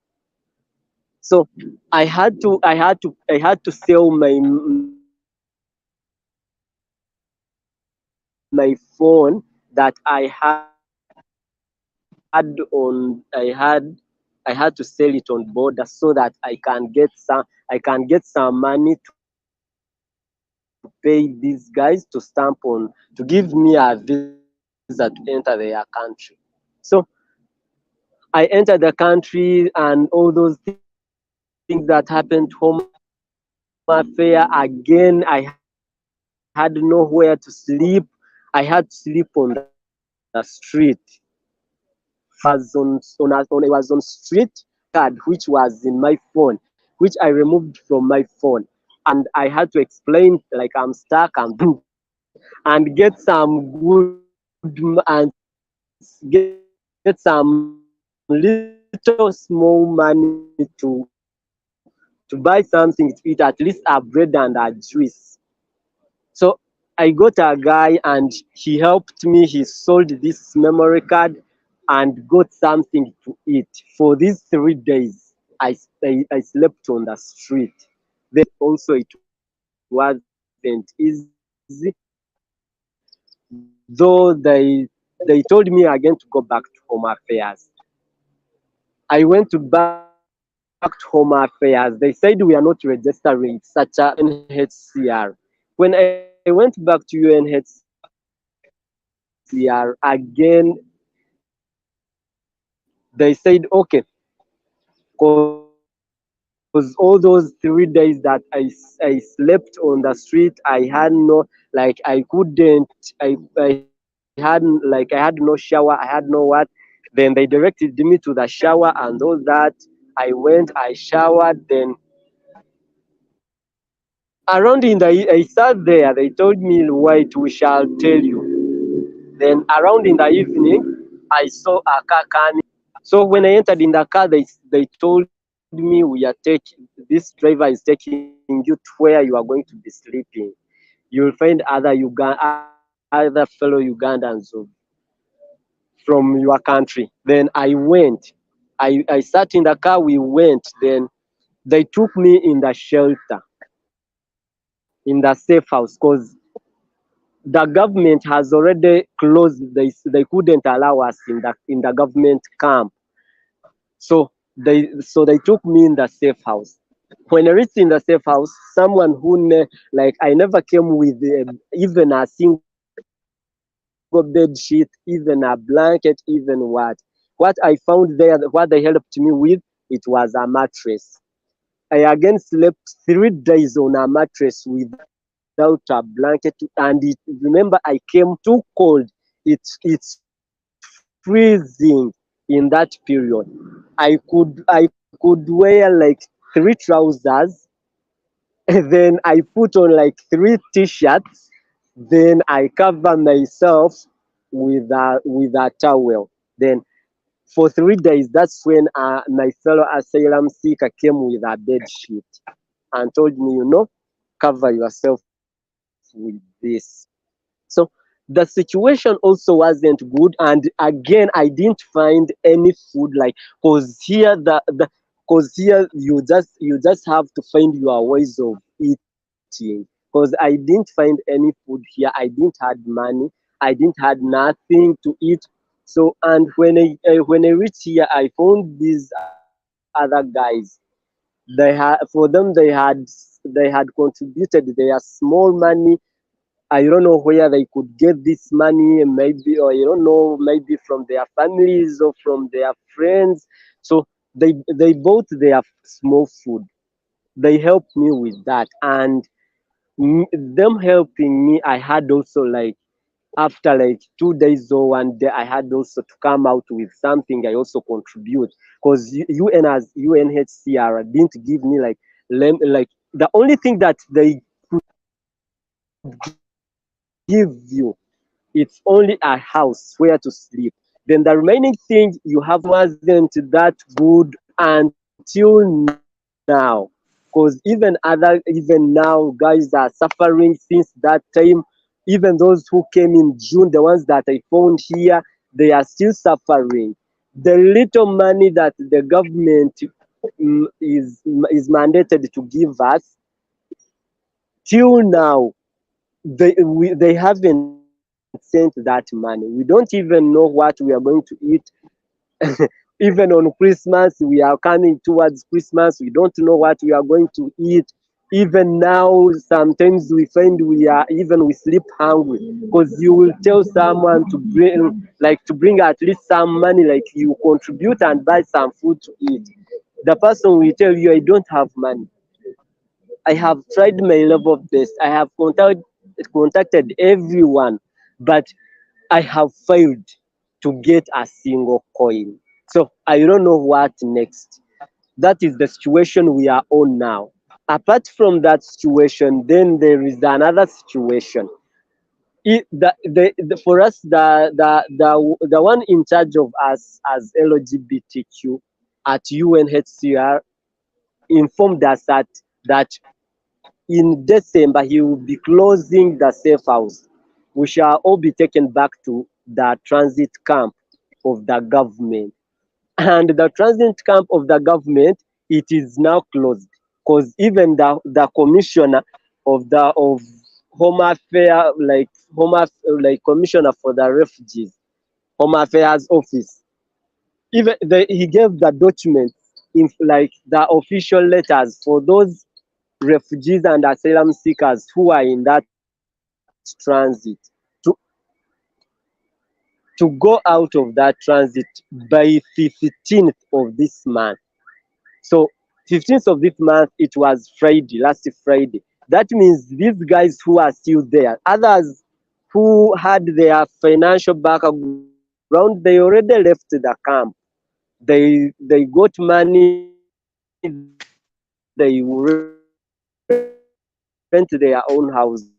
So I had to sell my phone that I had I had to sell it on border, so that I can get some money to pay these guys to stamp on, to give me a visa to enter their country. So I entered the country, and all those things that happened, Home Affair again. I had nowhere to sleep. I had to sleep on the street. When I was on street, I was on street card which was in my phone, which I removed from my phone, and I had to explain like I'm stuck, I'm and get some get some little small money to buy something to eat, at least a bread and a juice. So I got a guy, and he helped me. He sold this memory card and got something to eat. For these 3 days, I slept on the street. Then also it wasn't easy, though they told me again to go back to Home Affairs. I went to back to Home Affairs. They said we are not registering such a UNHCR. When I went back to UNHCR again, they said okay, because all those 3 days that I slept on the street, I had no, like I had no shower, I had no what. Then they directed me to the shower and all that. I went, I showered. Then I sat there. They told me, wait, we shall tell you. Then around in the evening, I saw a car coming. So when I entered in the car, they told me, we are this driver is taking you to where you are going to be sleeping. You will find other fellow Ugandans from your country. Then I went. I sat in the car. We went. Then they took me in the shelter, in the safe house, because the government has already closed. They couldn't allow us in the government camp. So they took me in the safe house. When I reached in the safe house, someone like I never came with even a single bed sheet, even a blanket, even what. What I found there, what they helped me with, it was a mattress. I again slept 3 days on a mattress without a blanket, and remember I came too cold. It's freezing in that period. I could wear like 3 trousers, and then I put on like 3 t-shirts. Then I cover myself with a towel. Then for 3 days, that's when my fellow asylum seeker came with a bed sheet and told me, cover yourself with this. So the situation also wasn't good, and again I didn't find any food, like, cause here cause here you just have to find your ways of eating. Cause I didn't find any food here. I didn't had money. I didn't had nothing to eat. So, and when I reached here, I found these other guys. They had contributed their small money. I don't know where they could get this money, maybe, or I don't know, maybe from their families or from their friends. So they bought their small food. They helped me with that, and them helping me, I had also, like, after like 2 days or one day, I had also to come out with something I also contribute, because UN as UNHCR didn't give me like like the only thing that they could give you, it's only a house where to sleep. Then the remaining thing you have to pay. Wasn't that good until now, because even now guys are suffering since that time. Even those who came in June, the ones that I found here, they are still suffering. The little money that the government is mandated to give us, till now they haven't sent that money. We don't even know what we are going to eat. Even on Christmas, we are coming towards Christmas, we don't know what we are going to eat. Even now, sometimes we sleep hungry, because you will tell someone to bring at least some money, like you contribute and buy some food to eat. The person will tell you, I don't have money. I have tried my level best. I have contacted everyone, but I have failed to get a single coin. So I don't know what next. That is the situation we are on now. Apart from that situation, then there is another situation. For us, the one in charge of us as LGBTQ at UNHCR informed us that in December he will be closing the safe house. We shall all be taken back to the transit camp of the government. And the transit camp of the government, it is now closed, because even the commissioner of home affairs, like commissioner for the refugees, home affairs office, even he gave the documents, in like the official letters for those refugees and asylum seekers who are in that transit, to to go out of that transit by 15th of this month. So 15th of this month, it was Friday, last Friday. That means these guys who are still there, others who had their financial background, they already left the camp. They got money, they will rent their own houses,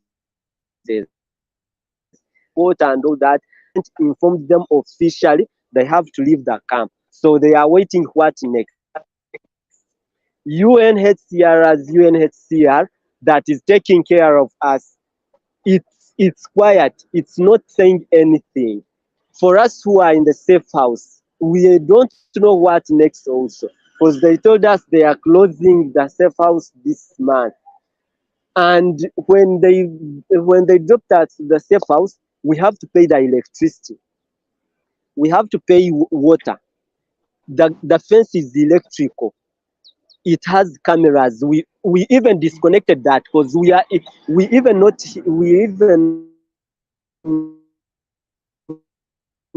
quote, and all that. And when the government informed them officially, they have to leave the camp. So they are waiting what next. UNHCR as UNHCR that is taking care of us, it's quiet. It's not saying anything. For us who are in the safe house, we don't know what next also, because they told us they are closing the safe house this month. And when they dropped at the safe house, we have to pay the electricity, we have to pay water. The fence is electrical, it has cameras. We even disconnected that, because we even not we even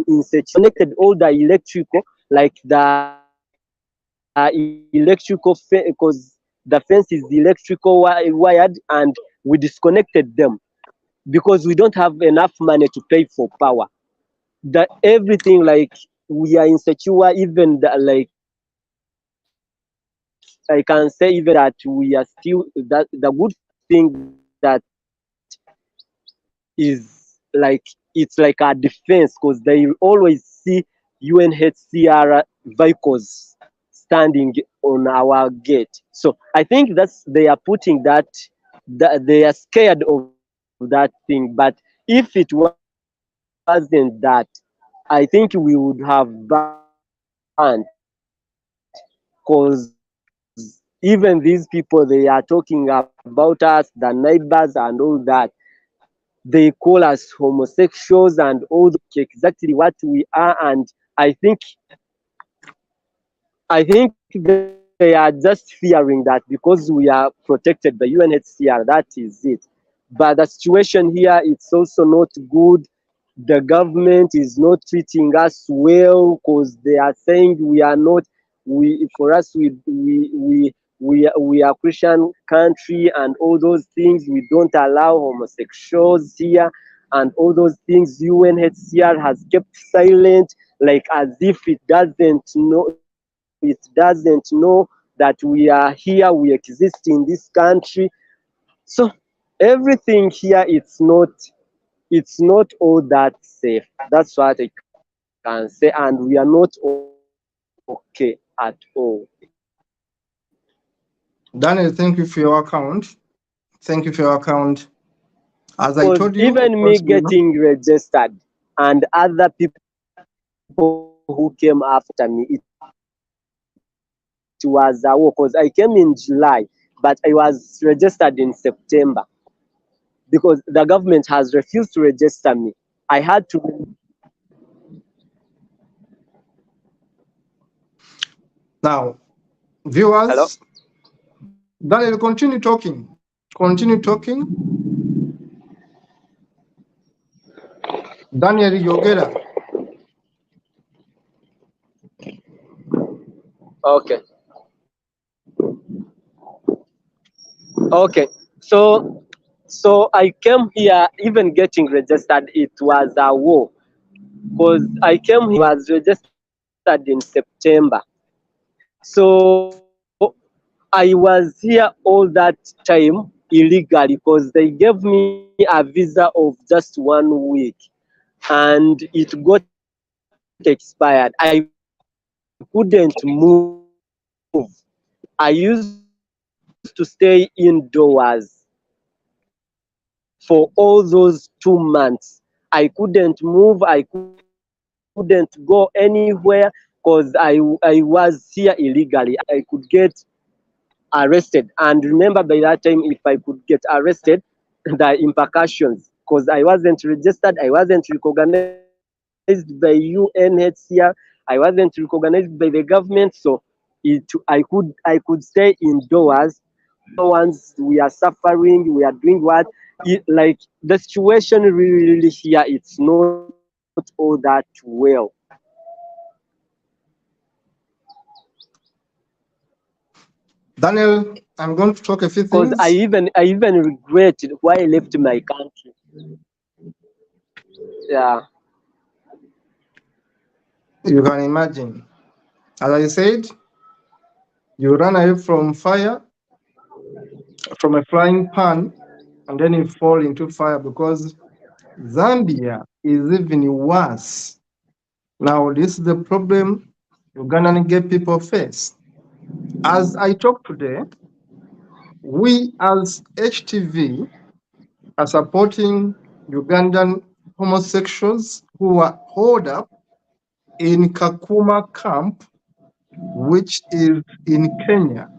in connected all the electrical, like the electrical, because the fence is electrical wired, and we disconnected them, because we don't have enough money to pay for power. That everything, like, we are insecure. Even like, I can say even that we are still, that the good thing that is like, it's like a defense, because they always see UNHCR vehicles standing on our gate. So I think that's, they are putting that they are scared of that thing. But if it wasn't that, I think we would have banned, because even these people, they are talking about us, the neighbors and all that. They call us homosexuals and all those things, exactly what we are. And I think they are just fearing that because we are protected by UNHCR, that is it. But the situation here, it's also not good. The government is not treating us well, because they are saying we are not, we, for us, we are Christian country and all those things. We don't allow homosexuals here and all those things. UNHCR has kept silent, like as if it doesn't know that we are here, we exist in this country. So everything here, it's not all that safe. That's what I can say, and we are not okay at all. Daniel, thank you for your account. Thank you for your account. As I Because told you, of even me course, you know. getting registered and other people who came after me, it was a war, because I came in July, but I was registered in September, because the government has refused to register me. I had to. Now, Hello. viewers, Daniel, continue talking. Continue talking. Daniel Yogera. Okay. Okay. So I came here, even getting registered, it was a war, because I came here, I was registered in September. So I was here all that time illegally, because they gave me a visa of just 1 week and it got expired. I couldn't move. I used to stay indoors for all those 2 months. I couldn't go anywhere, because I was here illegally. I could get arrested. And remember, by that time, if I could get arrested, the implications, because I wasn't registered, I wasn't recognized by UNHCR, I wasn't recognized by the government. So I could stay indoors. Ones, we are suffering, we are doing what, like the situation really here, it's not all that well. Daniel, I'm going to talk a few Because I things. even I even regret why I left my country. Yeah, You can imagine. As I said, you run away from fire, from a frying pan, and then you fall into fire because Zambia is even worse. Now, this is the problem Ugandan gay people face. As I talk today, we as HTV are supporting Ugandan homosexuals who are holed up in Kakuma camp, which is in Kenya.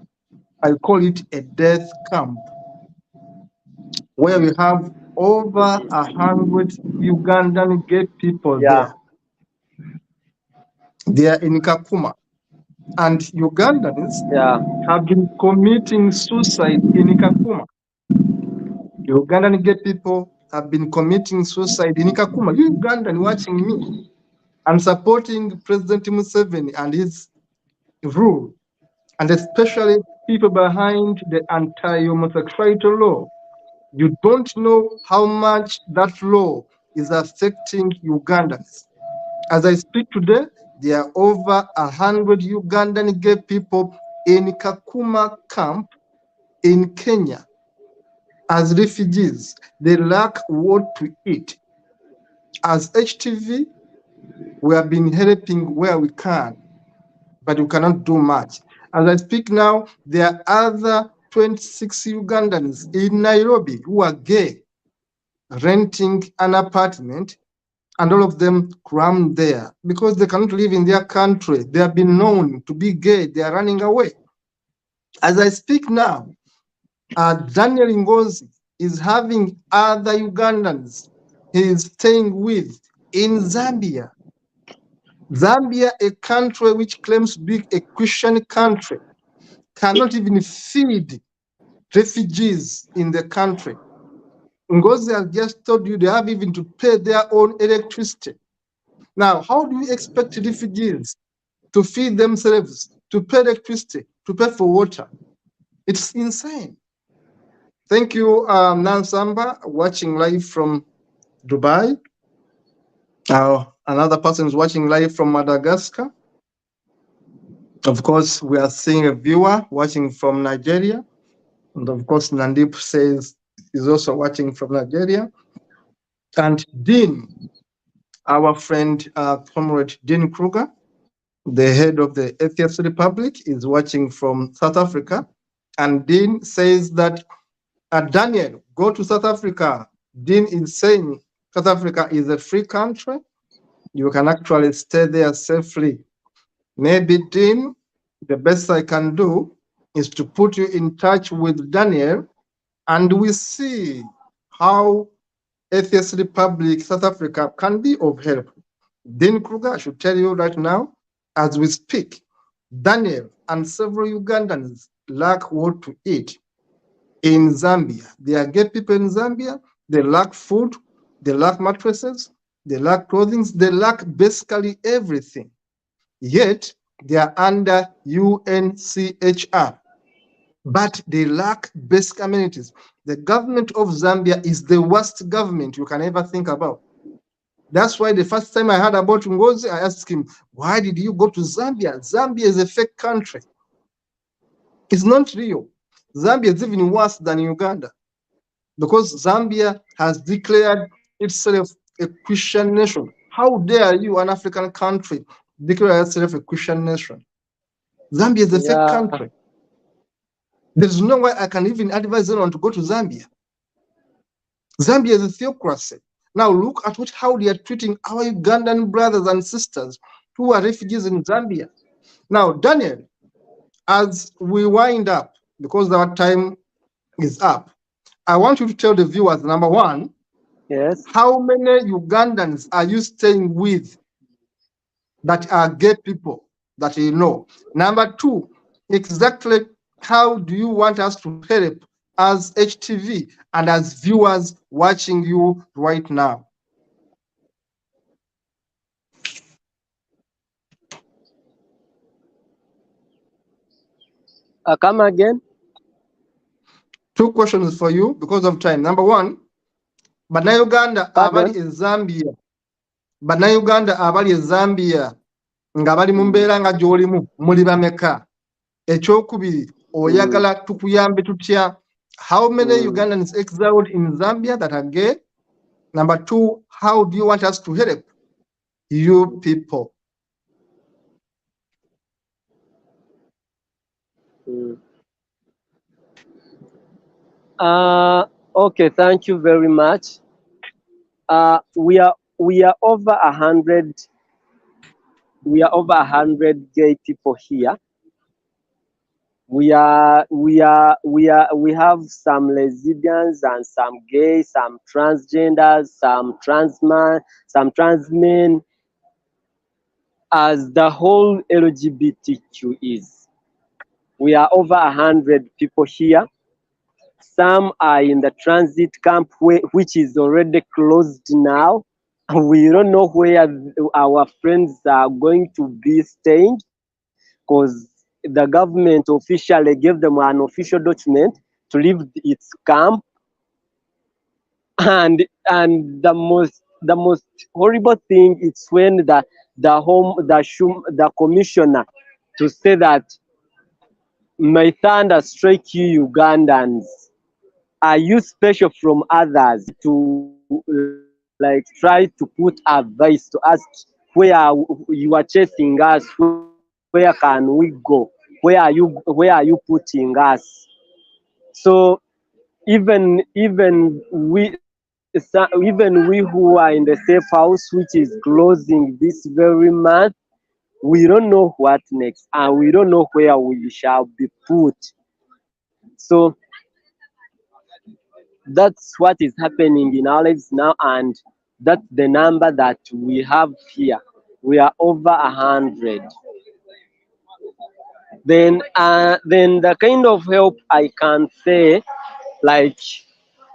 I call it a death camp, where we have over 100 Ugandan gay people yeah, there. They are in Kakuma. And Ugandans yeah, have been committing suicide in Kakuma. Ugandan gay people have been committing suicide in Kakuma. You Ugandan watching me, I'm supporting President Museveni and his rule, and especially people behind the anti-homosexuality law. You don't know how much that law is affecting Ugandans. As I speak today, there are over 100 Ugandan gay people in Kakuma camp in Kenya. As refugees, they lack what to eat. As HTV, we have been helping where we can, but we cannot do much. As I speak now, there are other 26 Ugandans in Nairobi who are gay, renting an apartment, and all of them crammed there because they cannot live in their country. They have been known to be gay. They are running away. As I speak now, Daniel Ngozi is having other Ugandans he is staying with in Zambia. Zambia, a country which claims to be a Christian country, cannot even feed refugees in the country. Ngozi has just told you they have even to pay their own electricity. Now, how do you expect refugees to feed themselves, to pay electricity, to pay for water? It's insane. Thank you, Nansamba, watching live from Dubai. Another person is watching live from Madagascar. Of course, we are seeing a viewer watching from Nigeria. And of course, Nandip says is also watching from Nigeria. And Dean, our friend, Comrade Dean Kruger, the head of the Atheist Republic, is watching from South Africa. And Dean says that, Daniel, go to South Africa. Dean is saying South Africa is a free country. You can actually stay there safely. Maybe, Dean, the best I can do is to put you in touch with Daniel, and we see how Atheist Republic South Africa can be of help. Dean Kruger, I should tell you right now, as we speak, Daniel and several Ugandans lack what to eat in Zambia. There are gay people in Zambia. They lack food. They lack mattresses. They lack clothing. They lack basically everything. Yet, they are under UNCHR. But they lack basic amenities. The government of Zambia is the worst government you can ever think about. That's why the first time I heard about Ngozi, I asked him, why did you go to Zambia? Zambia is a fake country. It's not real. Zambia is even worse than Uganda because Zambia has declared itself a Christian nation. How dare you, an African country, declare itself a Christian nation? Zambia is a fake country. There's no way I can even advise anyone to go to Zambia. Zambia is a theocracy. Now look at how they are treating our Ugandan brothers and sisters who are refugees in Zambia. Now, Daniel, as we wind up, because our time is up, I want you to tell the viewers, number one, yes, how many Ugandans are you staying with that are gay people that you know? Number two, exactly how do you want us to help as HTV and as viewers watching you right now? Come again. Two questions for you because of time. Number one, Bannayuganda abali in Zambia. Bannayuganda abali in Zambia nga bali mu mbeera nga gy'olimu muli bameka? Ekyokubiri, oyagala tukuyambe tutya? How many Ugandans exiled in Zambia that are gay? Number two, how do you want us to help you people? Okay, thank you very much. We are over 100. We are over 100 gay people here. We have some lesbians and some gays, some transgenders, some transmen, as the whole LGBTQ is. We are over 100 people here. Some are in the transit camp, which is already closed now. We don't know where our friends are going to be staying, because the government officially gave them an official document to leave its camp. And the most horrible thing is when the commissioner to say that may thunder strike you Ugandans. are you special from others to like try to put advice to ask where you are chasing us, where can we go, where are you putting us? So even we who are in the safe house, which is closing this very month, we don't know what next, and we don't know where we shall be put. So that's what is happening in our lives now, and that's the number that we have here. We are over 100. Then the kind of help I can say, like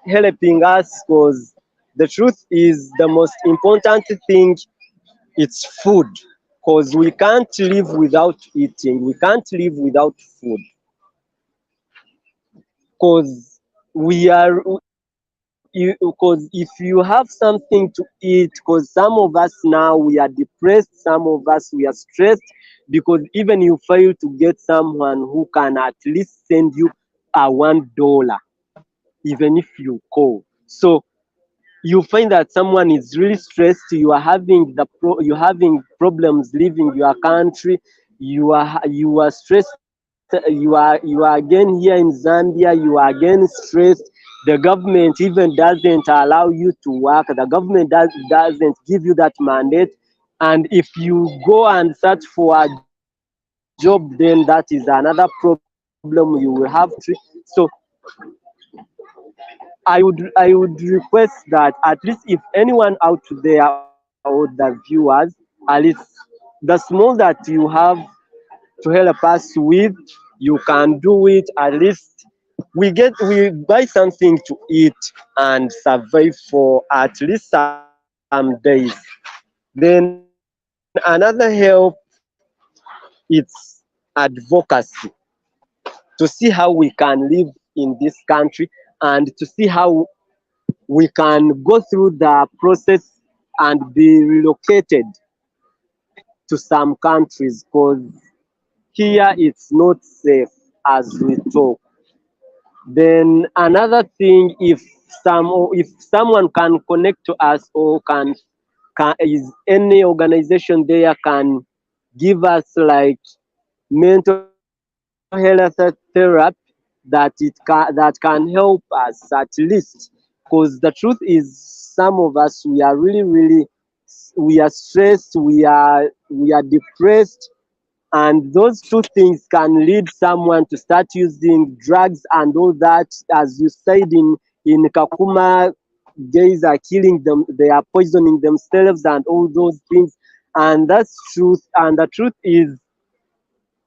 helping us, because the truth is the most important thing, it's food, because we can't live without eating, we can't live without food, because we are because if you have something to eat, because some of us now we are depressed, some of us we are stressed, because even you fail to get someone who can at least send you a $1, even if you call. So you find that someone is really stressed, you are having you're having problems leaving your country, you are stressed, you are again here in Zambia, you are again stressed. The government even doesn't allow you to work, the government doesn't give you that mandate, and if you go and search for a job, then that is another problem you will have to. So I would request that at least if anyone out there or the viewers, at least the small that you have to help us with, you can do it. At least we buy something to eat and survive for at least some days. Then another help, it's advocacy, to see how we can live in this country and to see how we can go through the process and be relocated to some countries, because here it's not safe as we talk. Then another thing, if someone can connect to us, or can is any organization there can give us like mental health therapy, that can help us at least, because the truth is some of us we are really we are stressed, we are depressed, and those two things can lead someone to start using drugs and all that. As you said, in Kakuma, gays are killing them, they are poisoning themselves and all those things, and that's truth. And the truth is,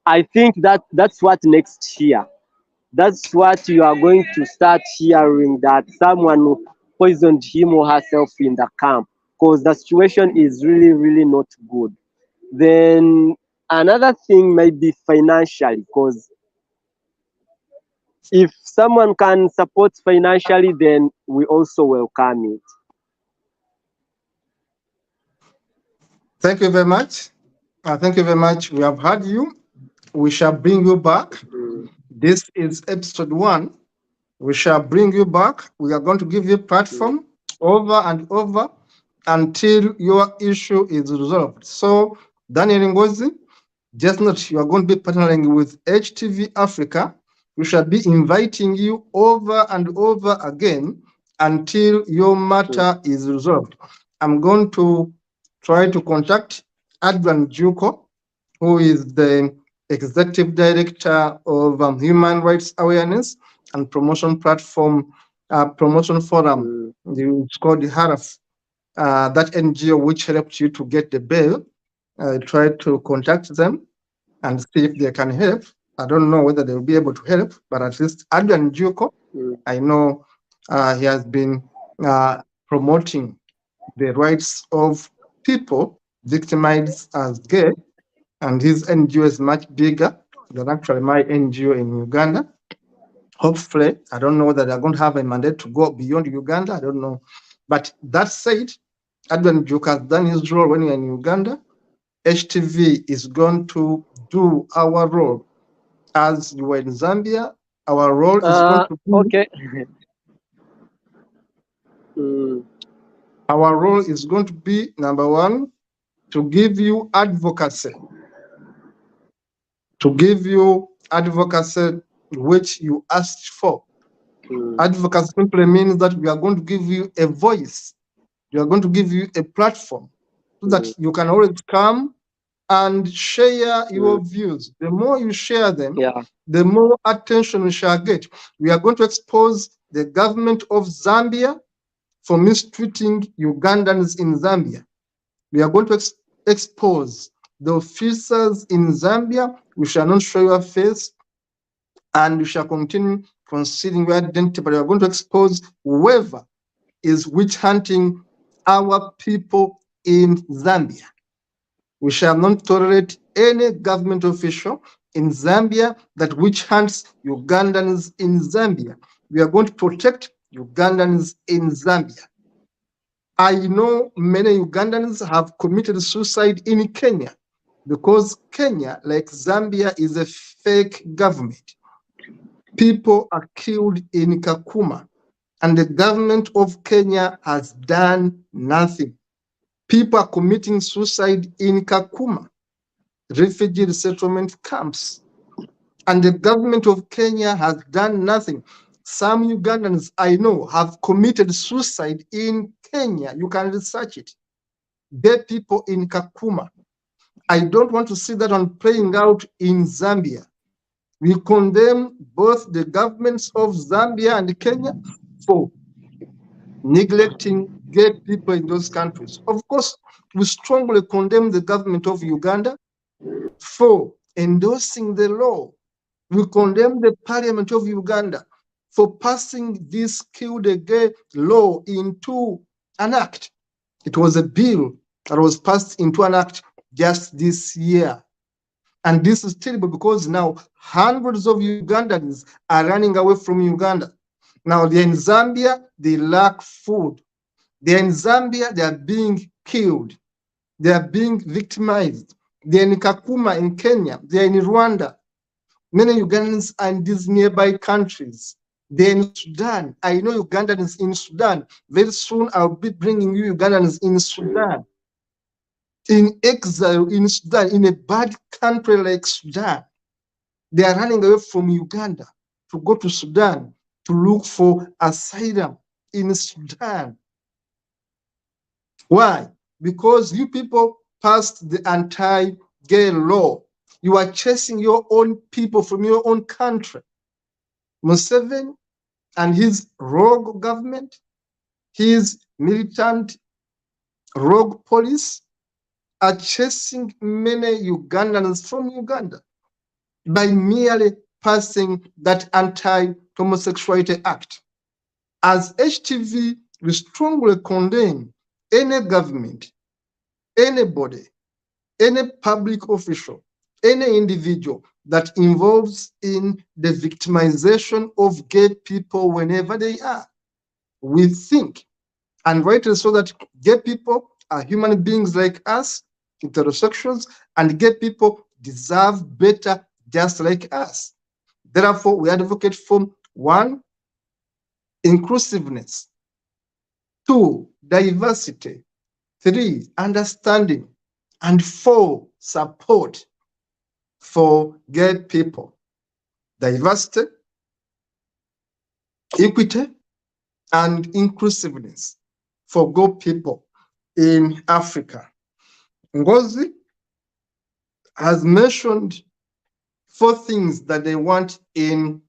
I think that's what next year, that's what you are going to start hearing, that someone poisoned him or herself in the camp, because the situation is really not good. Then another thing might be financially, because if someone can support financially, then we also welcome it. Thank you very much. Thank you very much. We have heard you. We shall bring you back. This is episode 1. We shall bring you back. We are going to give you platform over and over until your issue is resolved. So, Daniel Ngozi, just note you are going to be partnering with HTV Africa. We shall be inviting you over and over again until your matter is resolved. I'm going to try to contact Adrian Juko, who is the Executive Director of Human Rights Awareness and Promotion Platform, Promotion Forum. It's called the HARAF, that NGO which helped you to get the bail. Try to contact them and see if they can help. I don't know whether they will be able to help, but at least Adrian Juko, I know he has been promoting the rights of people victimized as gay, and his NGO is much bigger than actually my NGO in Uganda. Hopefully, I don't know whether they're going to have a mandate to go beyond Uganda. I don't know. But that said, Adrian Juko has done his role when you're in Uganda. HTV is going to do our role as you were in Zambia. Our role is going to be Okay. Mm. Our role is going to be, number one, to give you advocacy, which you asked for. Mm. Advocacy simply means that we are going to give you a voice. We are going to give you a platform so that you can always come and share your views. The more you share them, Yeah. the more attention we shall get. We are going to expose the government of Zambia for mistreating Ugandans in Zambia. We are going to expose the officers in Zambia. We shall not show your face, and we shall continue concealing your identity, but we are going to expose whoever is witch hunting our people in Zambia. We shall not tolerate any government official in Zambia that witch hunts Ugandans in Zambia. We are going to protect Ugandans in Zambia. I know many Ugandans have committed suicide in Kenya because Kenya, like Zambia, is a fake government. People are killed in Kakuma, and the government of Kenya has done nothing. People are committing suicide in Kakuma, refugee resettlement camps, and the government of Kenya has done nothing. Some Ugandans I know have committed suicide in Kenya. You can research it. Dead people in Kakuma. I don't want to see that one playing out in Zambia. We condemn both the governments of Zambia and Kenya for neglecting gay people in those countries. Of course, we strongly condemn the government of Uganda for endorsing the law. We condemn the parliament of Uganda for passing this kill the gay law into an act. It was a bill that was passed into an act just this year. And this is terrible because now hundreds of Ugandans are running away from Uganda. Now they're in Zambia, they lack food. They're in Zambia, they are being killed. They are being victimized. They're in Kakuma in Kenya, they're in Rwanda. Many Ugandans are in these nearby countries. They're in Sudan. I know Ugandans in Sudan. Very soon I'll be bringing you Ugandans in Sudan. In exile in Sudan, in a bad country like Sudan. They are running away from Uganda to go to Sudan to look for asylum in Sudan. Why? Because you people passed the anti-gay law. You are chasing your own people from your own country. Museveni and his rogue government, his militant rogue police are chasing many Ugandans from Uganda by merely passing that anti-homosexuality act. As HTV, we strongly condemn any government, anybody, any public official, any individual that involves in the victimization of gay people whenever they are. We think, and rightly so, that gay people are human beings like us, heterosexuals, and gay people deserve better just like us. Therefore, we advocate for 1, inclusiveness, 2, diversity, 3, understanding, and 4, support for gay people. Diversity, equity, and inclusiveness for gay people in Africa. Ngozi has mentioned 4 things that they want in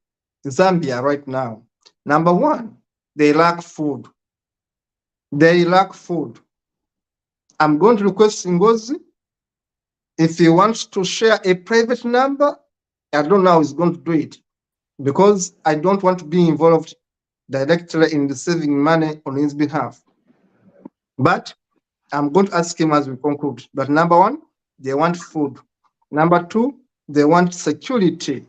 Zambia right now. Number 1, they lack food. They lack food. I'm going to request Ngozi, if he wants to share a private number, I don't know how he's going to do it because I don't want to be involved directly in receiving money on his behalf. But I'm going to ask him as we conclude. But number 1, they want food. Number 2, they want security.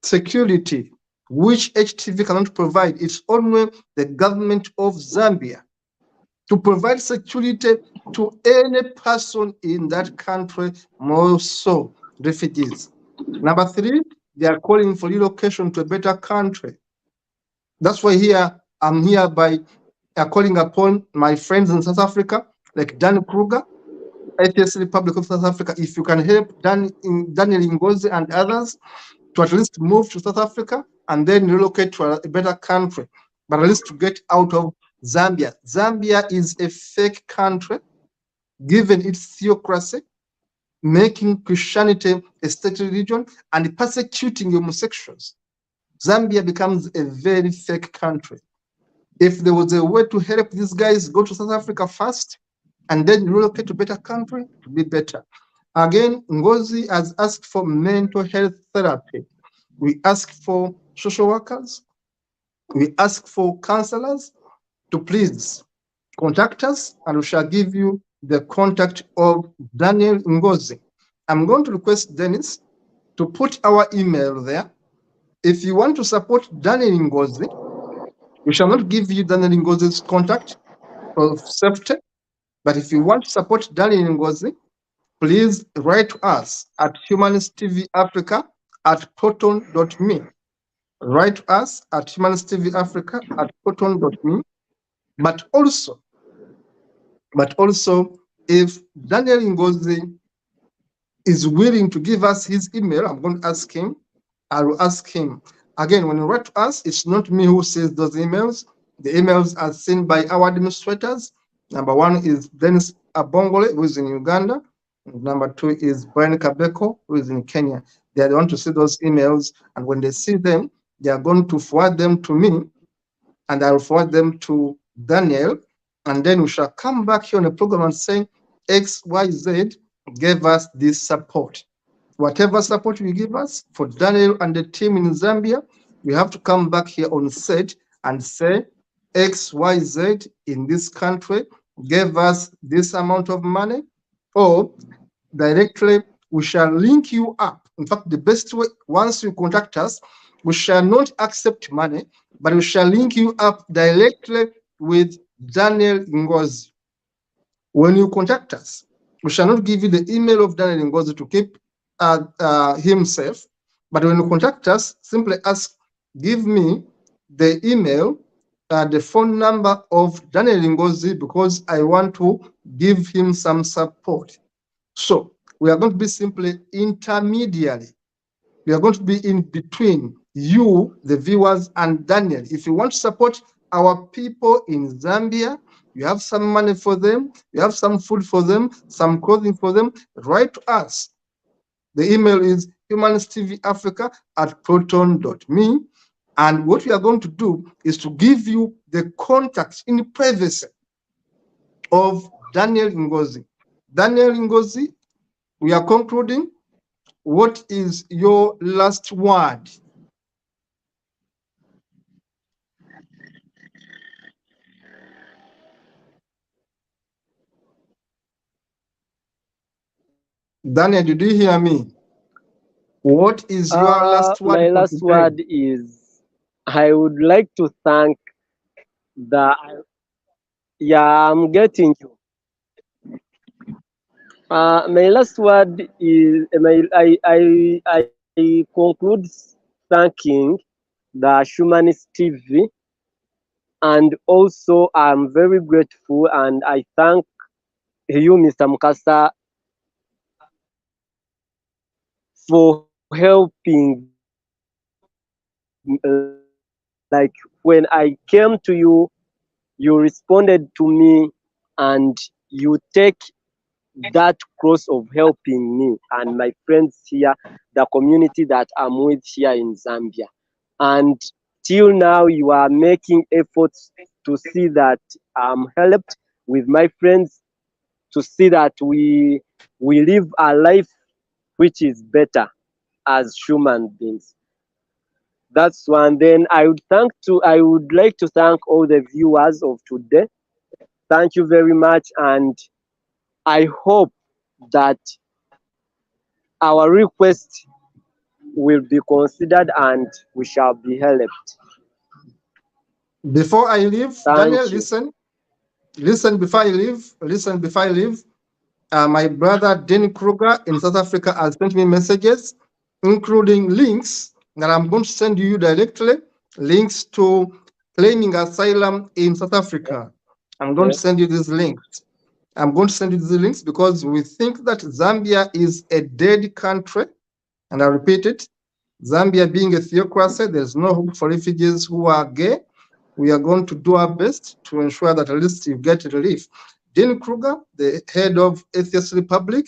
Security, which HTV cannot provide. It's only the government of Zambia to provide security to any person in that country, more so refugees. Number 3, they are calling for relocation to a better country. That's why here I'm hereby calling upon my friends in South Africa, like Dan Kruger, ITS Republic of South Africa, if you can help Daniel Ngozi and others to at least move to South Africa and then relocate to a better country, but at least to get out of Zambia. Zambia is a fake country, given its theocracy, making Christianity a state religion and persecuting homosexuals. Zambia becomes a very fake country. If there was a way to help these guys go to South Africa first and then relocate to better country, to be better. Again, Ngozi has asked for mental health therapy. We ask for social workers. We ask for counselors to please contact us, and we shall give you the contact of Daniel Ngozi. I'm going to request Dennis to put our email there. If you want to support Daniel Ngozi, we shall not give you Daniel Ngozi's contact for safety, but if you want to support Daniel Ngozi, please write to us at humanistvafrica@proton.me. Write to us at humanistvafrica@proton.me. But also, if Daniel Ngozi is willing to give us his email, I'm going to ask him. I will ask him. Again, when you write to us, it's not me who sees those emails. The emails are seen by our administrators. Number one is Dennis Abongole, who is in Uganda. Number two is Brian Kabeko, who is in Kenya. They are the ones to see those emails, and when they see them, they are going to forward them to me, and I will forward them to Daniel, and then we shall come back here on the program and say XYZ gave us this support. Whatever support you give us for Daniel and the team in Zambia, we have to come back here on set and say XYZ in this country gave us this amount of money, or directly we shall link you up. In fact, the best way, once you contact us, we shall not accept money, but we shall link you up directly with Daniel Ngozi. When you contact us, we shall not give you the email of Daniel Ngozi to keep himself, but when you contact us, simply ask, give me the email, the phone number of Daniel Ngozi, because I want to give him some support. So we are going to be simply intermediary. We are going to be in between you, the viewers, and Daniel. If you want to support our people in Zambia, you have some money for them, you have some food for them, some clothing for them, write to us. The email is humanistvafrica@proton.me. And what we are going to do is to give you the contacts in privacy of Daniel Ngozi. Daniel Ngozi, we are concluding. What is your last word? Daniel, did you hear me? What is your last word? My last word is, I would like to thank I'm getting you. My last word is, I conclude thanking the Humanist TV, and also I'm very grateful, and I thank you, Mr. Mukasa, for helping. Like when I came to you, you responded to me, and you take that cross of helping me and my friends here, the community that I'm with here in Zambia. And till now, you are making efforts to see that I'm helped with my friends, to see that we live a life which is better as human beings. That's one. Then I would like to thank all the viewers of today. Thank you very much, and I hope that our request will be considered and we shall be helped. Before I leave, Daniel, listen before I leave. My brother Danny Kruger in South Africa has sent me messages, including links that I'm going to send you directly, links to claiming asylum in South Africa. I'm going to send you these links. I'm going to send you these links because we think that Zambia is a dead country. And I repeat it, Zambia being a theocracy, there's no hope for refugees who are gay. We are going to do our best to ensure that at least you get relief. Dean Kruger, the head of Atheist Republic,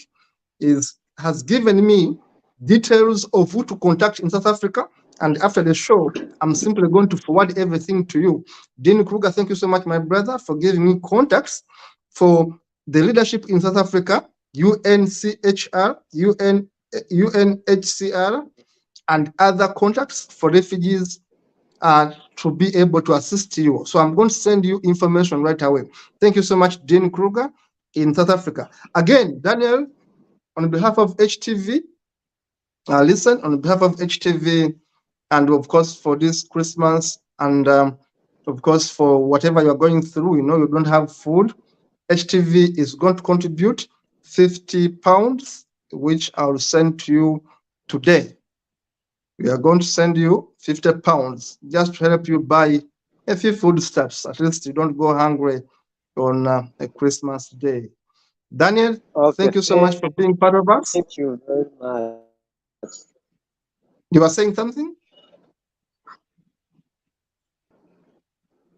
has given me details of who to contact in South Africa. And after the show, I'm simply going to forward everything to you. Dean Kruger, thank you so much, my brother, for giving me contacts for the leadership in South Africa, UNCHR, UNHCR, and other contacts for refugees to be able to assist you. So I'm going to send you information right away. Thank you so much, Dean Kruger in South Africa. Again, Daniel, on behalf of HTV, listen, on behalf of HTV, and of course for this Christmas, and of course for whatever you're going through, you don't have food, HTV is going to contribute 50 pounds, which I'll send to you today. We are going to send you 50 pounds just to help you buy a few foodstuffs. At least you don't go hungry on a Christmas day. Daniel, thank you so much for being part of us. Thank you very much. You are saying something?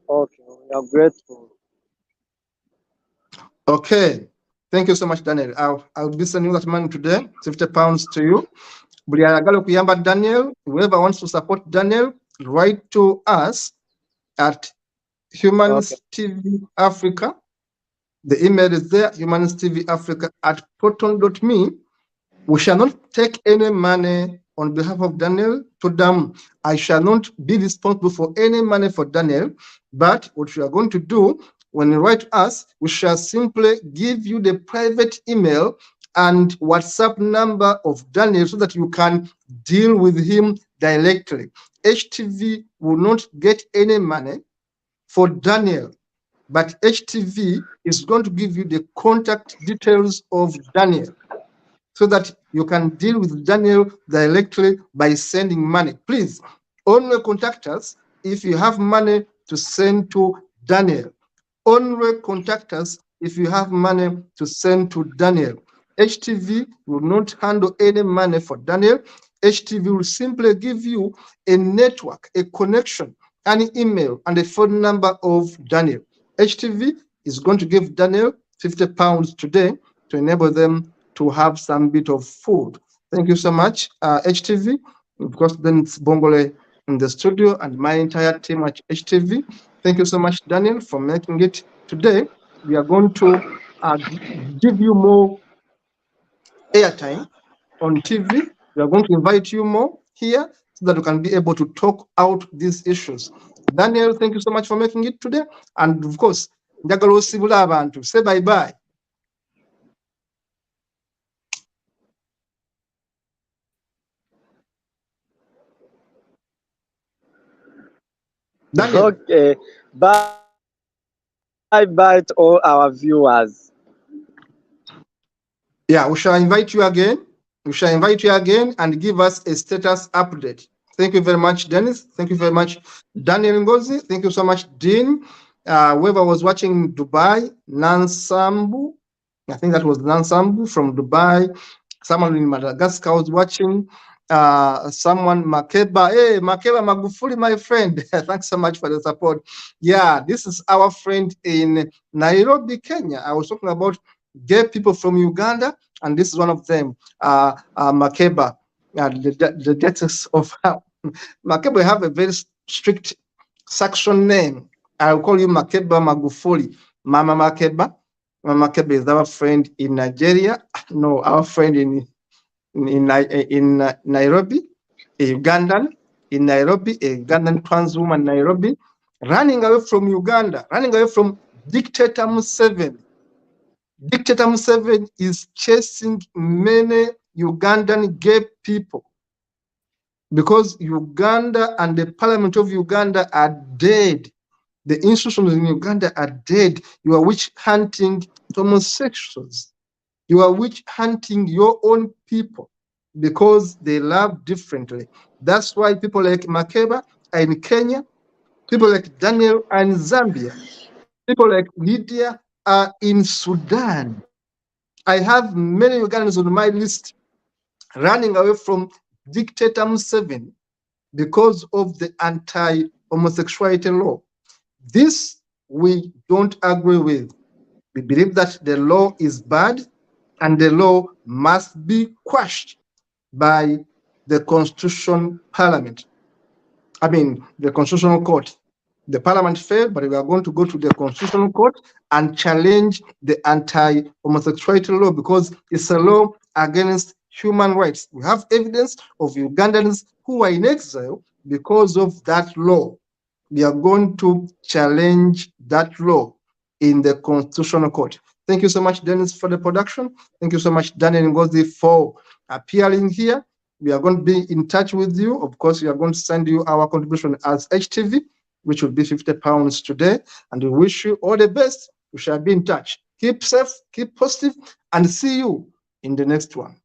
Okay, we are grateful. Okay, thank you so much, Daniel. I'll be sending that money today, 50 pounds to you. Daniel, whoever wants to support Daniel, write to us at Humans TV Africa. The email is there, Humans TV Africa at proton.me. We shall not take any money on behalf of Daniel to them. I shall not be responsible for any money for Daniel, but what we are going to do, when you write us, we shall simply give you the private email and WhatsApp number of Daniel so that you can deal with him directly. HTV will not get any money for Daniel, but HTV is going to give you the contact details of Daniel so that you can deal with Daniel directly by sending money. Please, only contact us if you have money to send to Daniel. Only contact us if you have money to send to Daniel. HTV will not handle any money for Daniel. HTV will simply give you a network, a connection, an email, and a phone number of Daniel. HTV is going to give Daniel 50 pounds today to enable them to have some bit of food. Thank you so much, HTV. Of course, then it's Bongole in the studio and my entire team at HTV. Thank you so much, Daniel, for making it today. We are going to give you more airtime on TV. We are going to invite you more here so that we can be able to talk out these issues. Daniel, thank you so much for making it today. And of course, njagala osibula abantu. Say bye-bye. Daniel. Okay, bye-bye to all our viewers. Yeah, we shall invite you again. We shall invite you again and give us a status update. Thank you very much, Dennis. Thank you very much, Daniel Ngozi. Thank you so much, Dean. Whoever was watching in Dubai, Nansambu. I think that was Nansambu from Dubai. Someone in Madagascar was watching. Someone, Makeba. Hey, Makeba Magufuli, my friend. Thanks so much for the support. Yeah, this is our friend in Nairobi, Kenya. I was talking about gay people from Uganda, and this is one of them, Makeba. The debtors of Makeba have a very strict Saxon name. I'll call you Makeba Magufuli. Mama Makeba. Mama Makeba is our friend in Nigeria. No, our friend in Nairobi, a Ugandan in Nairobi, a Ugandan trans woman in Nairobi, running away from Uganda, running away from dictator Museveni. Dictator Museveni is chasing many Ugandan gay people because Uganda and the parliament of Uganda are dead. The institutions in Uganda are dead. You are witch hunting homosexuals. You are witch hunting your own people because they love differently. That's why people like Makeba are in Kenya. People like Daniel are in Zambia. People like Lydia are in Sudan. I have many Ugandans on my list running away from dictator Museveni because of the anti-homosexuality law. This we don't agree with. We believe that the law is bad and the law must be quashed by the Constitutional Parliament. I mean, the Constitutional Court. The Parliament failed, but we are going to go to the Constitutional Court and challenge the anti-homosexuality law because it's a law against human rights. We have evidence of Ugandans who are in exile because of that law. We are going to challenge that law in the Constitutional Court. Thank you so much, Dennis, for the production. Thank you so much, Daniel Ngozi, for appearing here. We are going to be in touch with you. Of course, we are going to send you our contribution as HTV, which will be £50 today. And we wish you all the best. We shall be in touch. Keep safe, keep positive, and see you in the next one.